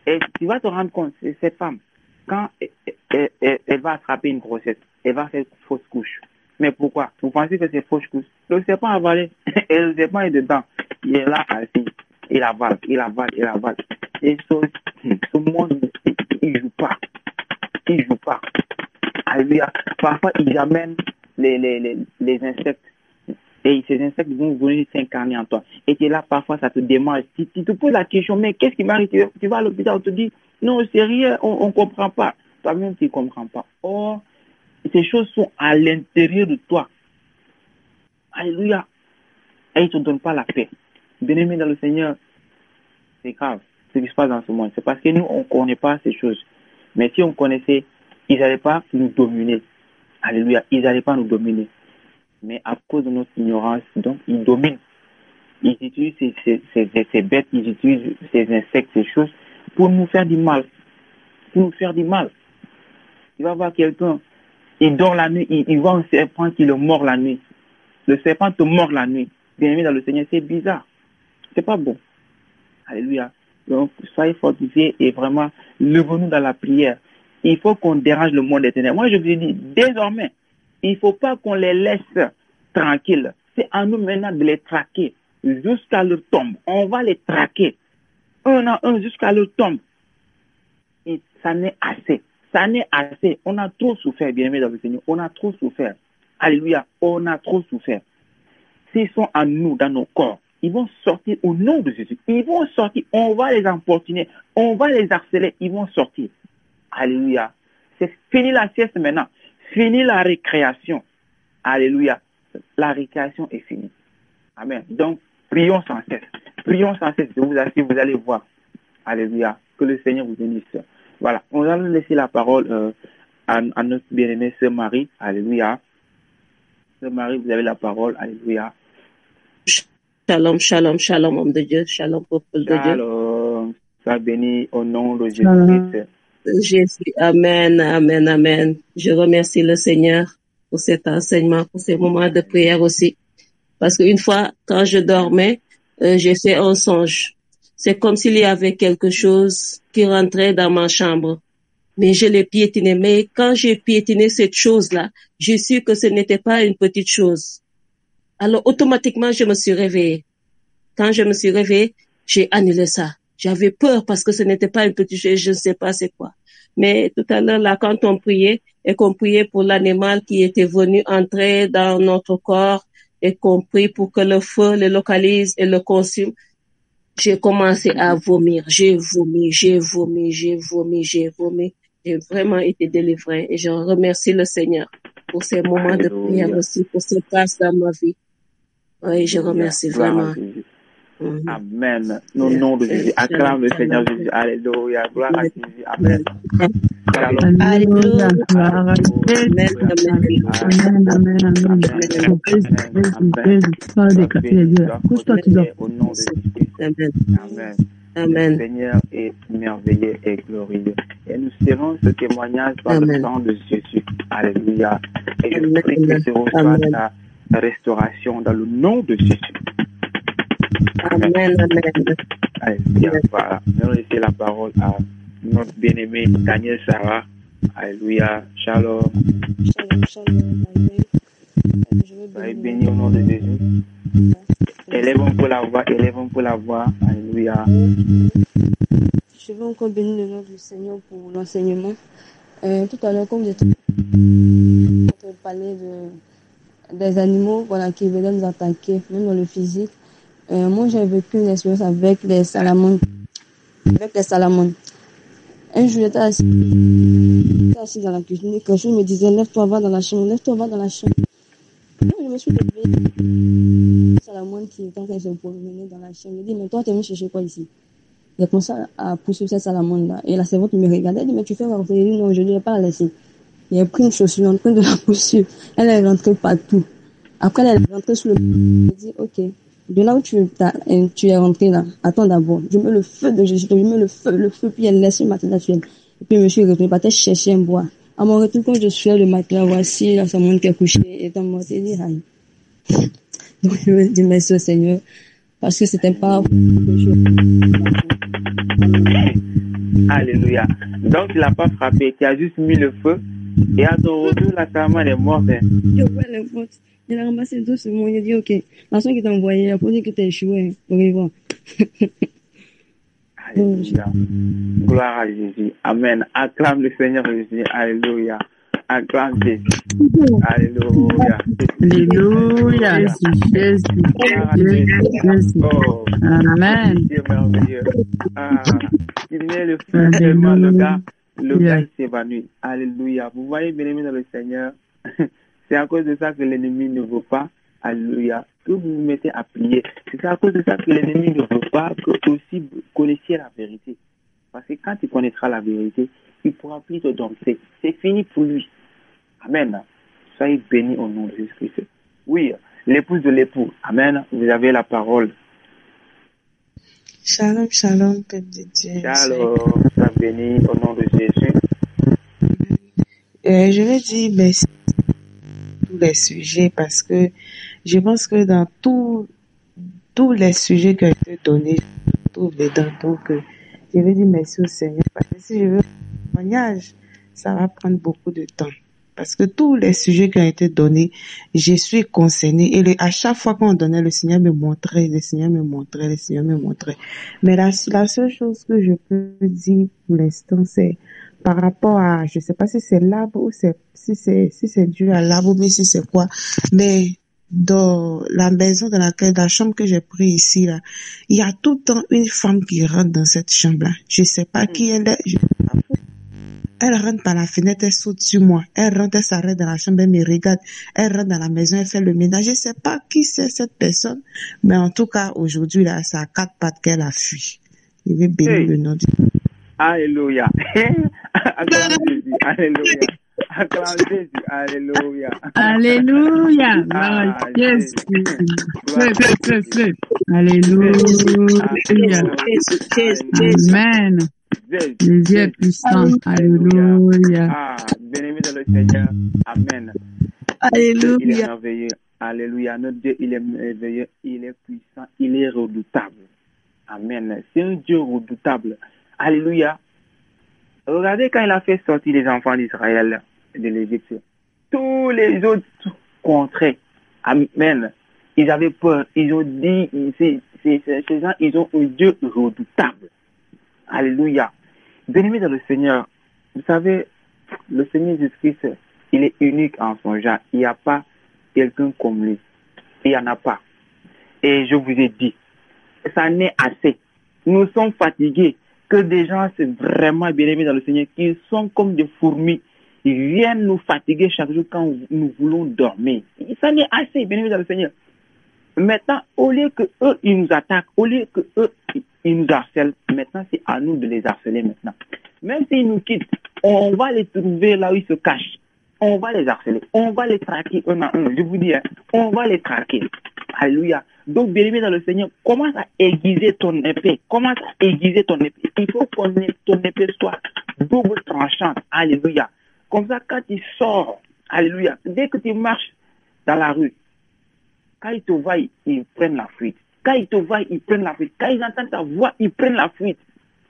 Et tu vas te rendre compte, cette femme, quand elle va attraper une grossesse, elle va faire fausse couche. Mais pourquoi? Vous pensez que c'est fausse couche? Le serpent a avalé. Et le serpent est dedans. Il est là assis. Il avale. Et ce monde, il joue pas. Alléluia. Parfois, ils amènent les insectes. Et ces insectes vont venir s'incarner en toi. Et tu es là, parfois, ça te démange. Tu te poses la question, mais qu'est-ce qui m'arrive? Tu vas à l'hôpital, on te dit, non, c'est rien, on ne comprend pas. Toi-même, tu ne comprends pas. Or, ces choses sont à l'intérieur de toi. Alléluia. Et ils ne te donnent pas la paix. Bien-aimé dans le Seigneur, c'est grave ce qui se passe dans ce monde. C'est parce que nous, on ne connaît pas ces choses. Mais si on connaissait, ils n'allaient pas nous dominer. Alléluia. Ils n'allaient pas nous dominer. Mais à cause de notre ignorance, donc, ils dominent. Ils utilisent ces bêtes, ils utilisent ces insectes, ces choses, pour nous faire du mal. Tu vas voir quelqu'un, il dort la nuit, il voit un serpent qui le mord la nuit. Le serpent te mord la nuit. Bien-aimé dans le Seigneur, c'est bizarre. C'est pas bon. Alléluia. Donc, soyez fortifiés et vraiment, levons-nous dans la prière. Il faut qu'on dérange le monde éternel. Moi, je vous dis, désormais, il ne faut pas qu'on les laisse tranquilles. C'est à nous maintenant de les traquer jusqu'à leur tombe. On va les traquer un à un jusqu'à leur tombe. Et ça n'est assez. On a trop souffert, bien-aimés dans le Seigneur. On a trop souffert. Alléluia. On a trop souffert. S'ils sont en nous, dans nos corps, ils vont sortir au nom de Jésus. Ils vont sortir. On va les importuner. On va les harceler. Ils vont sortir. Alléluia. C'est fini la sieste maintenant. Fini la récréation. Alléluia. La récréation est finie. Amen. Donc, prions sans cesse. Prions sans cesse. Je vous assure, vous allez voir. Alléluia. Que le Seigneur vous bénisse. Voilà. On va laisser la parole à notre bien-aimée sœur Marie. Alléluia. Sœur Marie, vous avez la parole. Alléluia. Shalom, shalom, shalom, homme de Dieu. Shalom, peuple de Dieu. Shalom. Sois béni au nom de Jésus-Christ. Jésus. Amen, amen, amen. Je remercie le Seigneur pour cet enseignement, pour ces moments de prière aussi. Parce qu'une fois, quand je dormais, j'ai fait un songe. C'est comme s'il y avait quelque chose qui rentrait dans ma chambre. Mais je l'ai piétiné. Mais quand j'ai piétiné cette chose-là, j'ai su que ce n'était pas une petite chose. Alors, automatiquement, je me suis réveillée. Quand je me suis réveillée, j'ai annulé ça. J'avais peur parce que ce n'était pas une petite chose, je ne sais pas c'est quoi. Mais tout à l'heure, là, quand on priait, et qu'on priait pour l'animal qui était venu entrer dans notre corps, et qu'on prie pour que le feu le localise et le consume, j'ai commencé à vomir. J'ai vomi. J'ai vraiment été délivrée. Et je remercie le Seigneur pour ces moments de prière aussi, pour ces passes dans ma vie. Oui, je remercie vraiment. Amen. Au nom de Jésus. Acclame le Seigneur Jésus. Alléluia. Gloire à Jésus. Amen. Alléluia. Amen. Le Seigneur est merveilleux et glorieux. Et nous serons ce témoignage par le sang de Jésus. Alléluia. Et je prie que tu reçois ta restauration dans le nom de Jésus. Amen. Alléluia. Voilà. Nous laissons la parole à notre bien-aimé Daniel Sarah. Alléluia. Shalom. Shalom. Soyez bénis au nom de Jésus. Élèvons pour la voix. Alléluia. Je veux encore bénir le nom du Seigneur pour l'enseignement. Tout à l'heure, comme vous êtes en train de parler des animaux, voilà, qui venaient nous attaquer, même dans le physique. Moi, j'ai vécu une expérience avec les salamandres. Un jour, j'étais assis dans la cuisine et quelque chose me disait, lève-toi, va dans la chambre. Donc, je me suis levée. Salamandre qui était en train de se promener dans la chambre. Il dit, mais toi, tu es venu chercher quoi ici? J'ai commencé à poursuivre cette salamandre-là. Et la servante me regardait. Elle dit, mais tu fais quoi? Je dit, non, je ne l'ai pas laissé. Il a pris une chaussure en train de la poursuivre. Elle est rentrée partout. Après, elle est rentrée sur le... Elle dit, ok. De là où tu es rentré là, attends d'abord. Je mets le feu de Jésus, je mets le feu, puis elle laisse le matelas sur elle. Et puis, je suis retourné, partait chercher un bois. À mon retour, quand je suis le matelas, voici, là, sa montre qui est couchée, et dans mon dit, aïe. Donc, je veux dire merci au Seigneur, parce que c'était pas Alléluia. Donc, tu l'as pas frappé, tu as juste mis le feu, et à ton retour, la femme est morte. Elle est morte. Il a ramassé doucement, il a dit, ok, la soeur qui t'a envoyé, elle a posé que t'as échoué, pour y voir. Alléluia. Gloire à Jésus. Amen. Acclame le Seigneur Jésus. Alléluia. Acclame Jésus. Alléluia. Alléluia. Jésus. Oh. Amen. Dieu merveilleux. Il met le feu tellement le gars il s'évanouit. Alléluia. Vous voyez, bien-aimés dans le Seigneur, c'est à cause de ça que l'ennemi ne veut pas, alléluia, que vous vous mettez à prier. C'est à cause de ça que l'ennemi ne veut pas que aussi vous connaissiez la vérité. Parce que quand tu connaîtras la vérité, il ne pourra plus te dompter. C'est fini pour lui. Amen. Soyez bénis au nom de Jésus-Christ. Oui, l'épouse de l'époux. Amen. Vous avez la parole. Shalom, shalom, peuple de Dieu. Shalom. Soyez bénis au nom de Jésus. Je vais dire merci tous les sujets parce que je pense que dans tous les sujets qui ont été donnés, je trouve dedans. Donc, je vais dire merci au Seigneur parce que si je veux un témoignage, ça va prendre beaucoup de temps. Parce que tous les sujets qui ont été donnés, je suis concernée. Et à chaque fois qu'on donnait, le Seigneur me montrait. Mais la seule chose que je peux dire pour l'instant, c'est par rapport à, je sais pas si c'est l'arbre ou si c'est dû à l'arbre, mais si c'est quoi. Mais dans la maison la chambre que j'ai pris ici, là, il y a tout le temps une femme qui rentre dans cette chambre-là. Je sais pas qui elle est, je sais pas Elle rentre par la fenêtre, elle saute sur moi. Elle rentre, elle s'arrête dans la chambre, elle me regarde. Elle rentre dans la maison, elle fait le ménage. Je sais pas qui c'est cette personne, mais en tout cas, aujourd'hui, là, c'est à 4 pattes qu'elle a fui. Je vais bénir le nom de Dieu. Alléluia. Acclame Jésus. Alléluia. Acclame Jésus. Alléluia. Alléluia. Gloire à Jésus. Alléluia. Amen. Jésus est puissant. Alléluia. Ah, bien-aimé dans le Seigneur. Amen. Alléluia. Il est merveilleux. Alléluia. Notre Dieu, il est merveilleux. Il est puissant. Il est redoutable. Amen. C'est un Dieu redoutable. Alléluia. Regardez quand il a fait sortir les enfants d'Israël de l'Égypte. Tous les autres contraient. Amen. Ils avaient peur. Ils ont dit, ces gens, ils ont un Dieu redoutable. Alléluia. Bien-aimé dans le Seigneur, vous savez, le Seigneur Jésus-Christ, il est unique en son genre. Il n'y a pas quelqu'un comme lui. Il n'y en a pas. Et je vous ai dit, ça n'est assez. Nous sommes fatigués que des gens, c'est vraiment bien-aimés dans le Seigneur, qui sont comme des fourmis. Ils viennent nous fatiguer chaque jour quand nous voulons dormir. Ça n'est assez, bien-aimés dans le Seigneur. Maintenant, au lieu que eux, ils nous attaquent, au lieu que eux, ils nous harcèlent, maintenant, c'est à nous de les harceler maintenant. Même s'ils nous quittent, on va les trouver là où ils se cachent. On va les harceler. On va les traquer un à un. Je vous dis, on va les traquer. Alléluia. Donc, bien-aimé dans le Seigneur, commence à aiguiser ton épée. Commence à aiguiser ton épée. Il faut que ton épée soit double tranchante. Alléluia. Comme ça, quand tu sors, alléluia, dès que tu marches dans la rue, quand ils te voient, ils prennent la fuite. Quand ils te voient, ils prennent la fuite. Quand ils entendent ta voix, ils prennent la fuite.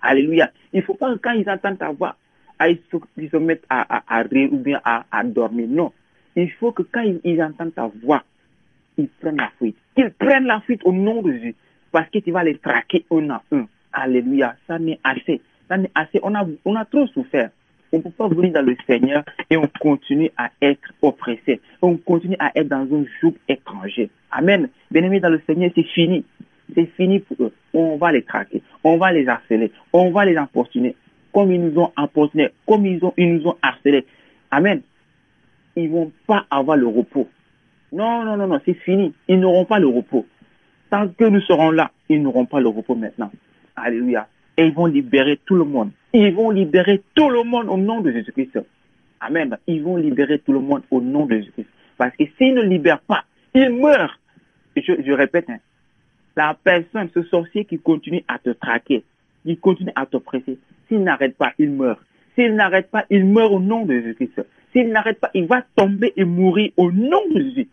Alléluia. Il ne faut pas que quand ils entendent ta voix, ils se mettent à rire ou bien à dormir. Non. Il faut que quand ils entendent ta voix, ils prennent la fuite. Qu'ils prennent la fuite au nom de Jésus. Parce que tu vas les traquer un à un. Alléluia. Ça n'est assez. Ça n'est assez. On a trop souffert. On ne peut pas venir dans le Seigneur et on continue à être oppressé. On continue à être dans un joug étranger. Amen. Bien-aimés dans le Seigneur, c'est fini. C'est fini pour eux. On va les traquer. On va les harceler. On va les importuner. Comme ils nous ont importunés. Comme ils nous ont harcelés. Amen. Ils ne vont pas avoir le repos. Non, c'est fini. Ils n'auront pas le repos. Tant que nous serons là, ils n'auront pas le repos maintenant. Alléluia. Et ils vont libérer tout le monde. Ils vont libérer tout le monde au nom de Jésus-Christ. Amen. Ils vont libérer tout le monde au nom de Jésus-Christ. Parce que s'ils ne libèrent pas, ils meurent. Je répète, la personne, ce sorcier qui continue à te traquer, qui continue à t'oppresser, s'il n'arrête pas, il meurt. S'il n'arrête pas, il meurt au nom de Jésus-Christ. S'il n'arrête pas, il va tomber et mourir au nom de Jésus.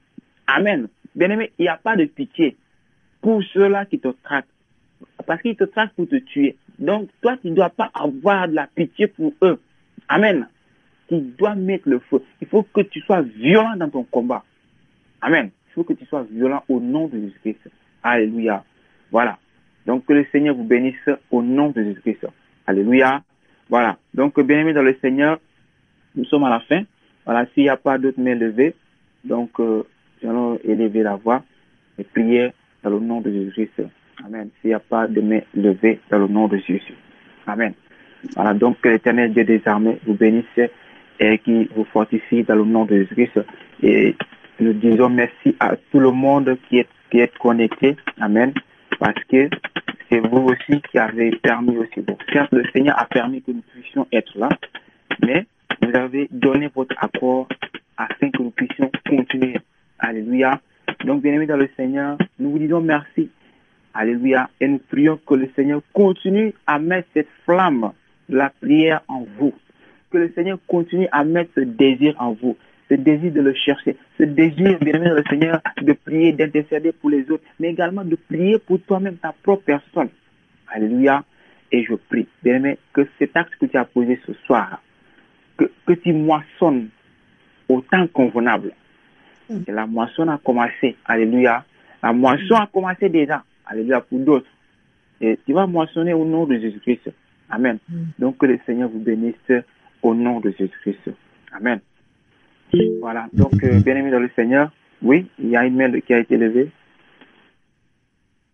Amen. Bien-aimé, il n'y a pas de pitié pour ceux-là qui te traquent. Parce qu'ils te traquent pour te tuer. Donc, toi, tu ne dois pas avoir de la pitié pour eux. Amen. Tu dois mettre le feu. Il faut que tu sois violent dans ton combat. Amen. Il faut que tu sois violent au nom de Jésus-Christ. Alléluia. Voilà. Donc, que le Seigneur vous bénisse au nom de Jésus-Christ. Alléluia. Voilà. Donc, bien-aimés dans le Seigneur, nous sommes à la fin. Voilà. S'il n'y a pas d'autres mains levées, donc, nous allons élever la voix et prier dans le nom de Jésus-Christ. Amen. S'il n'y a pas de main levée dans le nom de Jésus. Amen. Voilà. Donc, que l'Éternel Dieu des armées vous bénisse et qui vous fortifie dans le nom de Jésus-Christ. Et nous disons merci à tout le monde qui est connecté. Amen. Parce que c'est vous aussi qui avez permis aussi. Bon, certes, le Seigneur a permis que nous puissions être là, mais vous avez donné votre accord afin que nous puissions continuer. Alléluia. Donc, bien-aimés dans le Seigneur, nous vous disons merci. Alléluia. Et nous prions que le Seigneur continue à mettre cette flamme de la prière en vous. Que le Seigneur continue à mettre ce désir en vous. Ce désir de le chercher. Ce désir, bien-aimé dans le Seigneur, de prier, d'intercéder pour les autres. Mais également de prier pour toi-même, ta propre personne. Alléluia. Et je prie, bien-aimé, que cet acte que tu as posé ce soir, que tu moissonnes au temps convenable. Et la moisson a commencé. Alléluia. La moisson a commencé déjà. Alléluia pour d'autres. Et tu vas moissonner au nom de Jésus-Christ. Amen. Donc que le Seigneur vous bénisse au nom de Jésus-Christ. Amen. Voilà. Donc, bien-aimés dans le Seigneur, oui, il y a une main qui a été levée.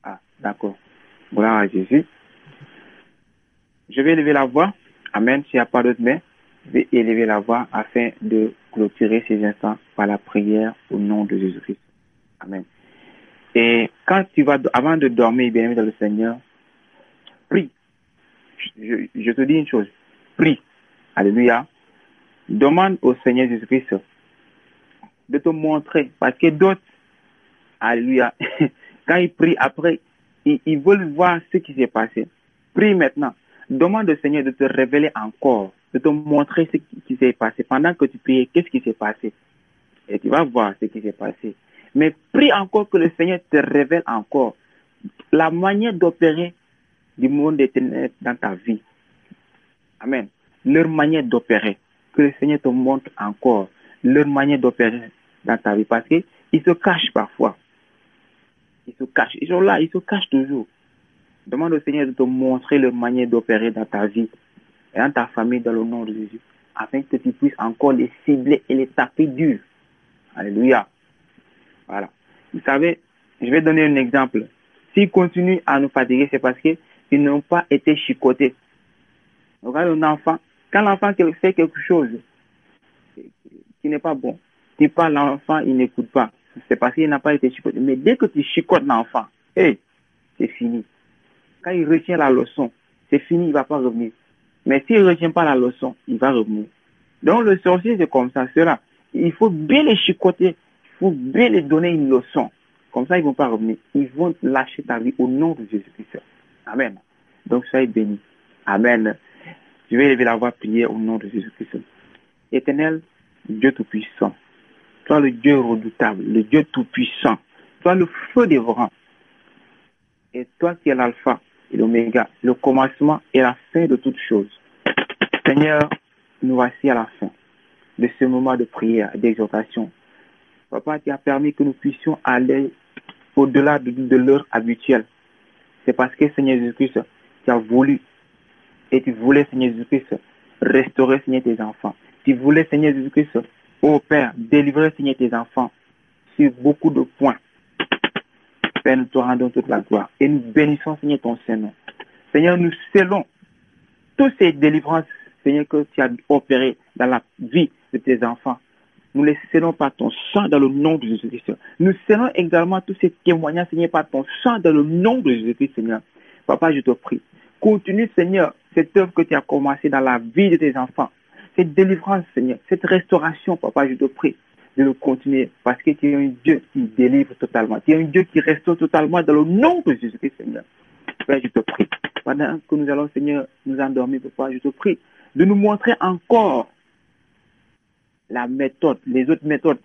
Ah, d'accord. Gloire à Jésus. Je vais lever la voix. Amen. S'il n'y a pas d'autres mains. Je vais élever la voix afin de clôturer ces instants par la prière au nom de Jésus-Christ. Amen. Et quand tu vas, avant de dormir, bien aimé dans le Seigneur, prie. Je te dis une chose. Prie. Alléluia. Demande au Seigneur Jésus-Christ de te montrer. Parce que d'autres, alléluia, quand ils prient après, ils veulent voir ce qui s'est passé. Prie maintenant. Demande au Seigneur de te révéler encore, de te montrer ce qui s'est passé. Pendant que tu priais, qu'est-ce qui s'est passé? Et tu vas voir ce qui s'est passé. Mais prie encore que le Seigneur te révèle encore la manière d'opérer du monde des ténèbres dans ta vie. Amen. Leur manière d'opérer. Que le Seigneur te montre encore leur manière d'opérer dans ta vie. Parce qu'ils se cachent parfois. Ils se cachent. Ils sont là, ils se cachent toujours. Demande au Seigneur de te montrer leur manière d'opérer dans ta vie et dans ta famille dans le nom de Jésus. Afin que tu puisses encore les cibler et les taper dur. Alléluia. Voilà. Vous savez, je vais donner un exemple. S'ils continuent à nous fatiguer, c'est parce qu'ils n'ont pas été chicotés. Regarde un enfant. Quand l'enfant fait quelque chose qui n'est pas bon, tu parles à l'enfant, il n'écoute pas. C'est parce qu'il n'a pas été chicoté. Mais dès que tu chicotes l'enfant, c'est fini. Quand il retient la leçon, c'est fini, il ne va pas revenir. Mais s'il ne retient pas la leçon, il va revenir. Donc le sorcier, c'est comme ça. Cela, il faut bien les chicoter. Il faut bien les donner une leçon. Comme ça, ils ne vont pas revenir. Ils vont lâcher ta vie au nom de Jésus-Christ. Amen. Donc soyez bénis. Amen. Je vais lever la voix prier au nom de Jésus-Christ. Éternel, Dieu Tout-Puissant, toi le Dieu redoutable, le Dieu Tout-Puissant, toi le feu dévorant, et toi qui es l'alpha et l'oméga, le commencement et la fin de toutes choses. Seigneur, nous voici à la fin de ce moment de prière, d'exhortation. Papa, tu as permis que nous puissions aller au-delà de l'heure habituelle. C'est parce que, Seigneur Jésus-Christ, tu as voulu, et tu voulais, Seigneur Jésus-Christ, restaurer, Seigneur, tes enfants. Tu voulais, Seigneur Jésus-Christ, ô Père, délivrer, Seigneur, tes enfants sur beaucoup de points. Père, nous te rendons toute la gloire et nous bénissons, Seigneur, ton Saint-Nom. Seigneur, nous scellons toutes ces délivrances, Seigneur, que tu as opérées dans la vie de tes enfants. Nous les scellons par ton sang dans le nom de Jésus-Christ. Nous scellons également tous ces témoignages, Seigneur, par ton sang dans le nom de Jésus-Christ, Seigneur. Papa, je te prie. Continue, Seigneur, cette œuvre que tu as commencée dans la vie de tes enfants. Cette délivrance, Seigneur, cette restauration, Papa, je te prie de le continuer parce que tu es un Dieu qui délivre totalement. Tu es un Dieu qui restaure totalement dans le nom de Jésus-Christ, Seigneur. Père, je te prie. Pendant que nous allons, Seigneur, nous endormir, Papa, je te prie de nous montrer encore la méthode, les autres méthodes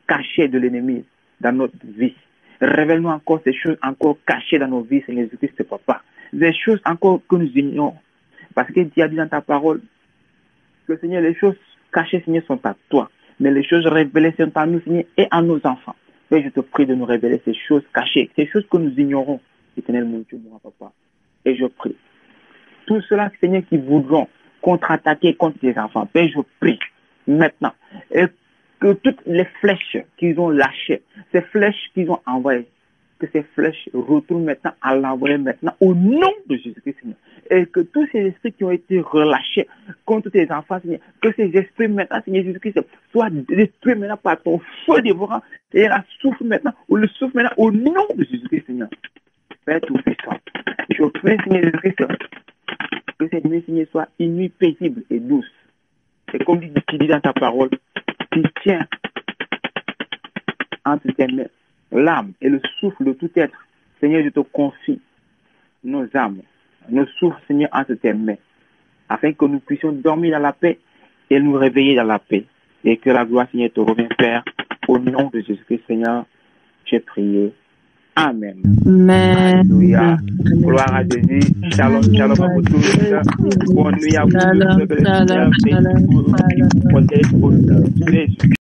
cachées de l'ennemi dans notre vie. Révèle-nous encore ces choses encore cachées dans nos vies, Seigneur Jésus-Christ, Papa. Des choses encore que nous ignorons. Parce que tu as dit dans ta parole que, Seigneur, les choses cachées, Seigneur, sont à toi. Mais les choses révélées sont à nous, Seigneur, et à nos enfants. Et je te prie de nous révéler ces choses cachées, ces choses que nous ignorons. Éternel, mon Dieu, mon Papa. Et je prie. Tout cela, Seigneur, qui voudront contre-attaquer contre tes enfants. Père, je prie maintenant. Et que toutes les flèches qu'ils ont lâchées, ces flèches qu'ils ont envoyées, que ces flèches retournent maintenant à l'envoyer maintenant au nom de Jésus-Christ, Seigneur. Et que tous ces esprits qui ont été relâchés contre tes enfants, Seigneur, que ces esprits maintenant, Seigneur Jésus-Christ, soient détruits maintenant par ton feu dévorant et la souffle maintenant, ou le souffle maintenant au nom de Jésus-Christ, Seigneur. Père Tout-Puissant, je prie, Seigneur Jésus-Christ, que cette nuit, Seigneur, soit une nuit paisible et douce. Et comme tu dis dans ta parole, tu tiens entre tes mains l'âme et le souffle de tout être. Seigneur, je te confie nos âmes, nos souffles, Seigneur, entre tes mains, afin que nous puissions dormir dans la paix et nous réveiller dans la paix. Et que la gloire, Seigneur, te revienne, Père, au nom de Jésus-Christ, Seigneur, j'ai prié. Amen. Amen. Alléluia. Gloire à Jésus. Shalom, shalom à vous tous. Bonne nuit à vous tous. Shalom, shalom, shalom, shalom.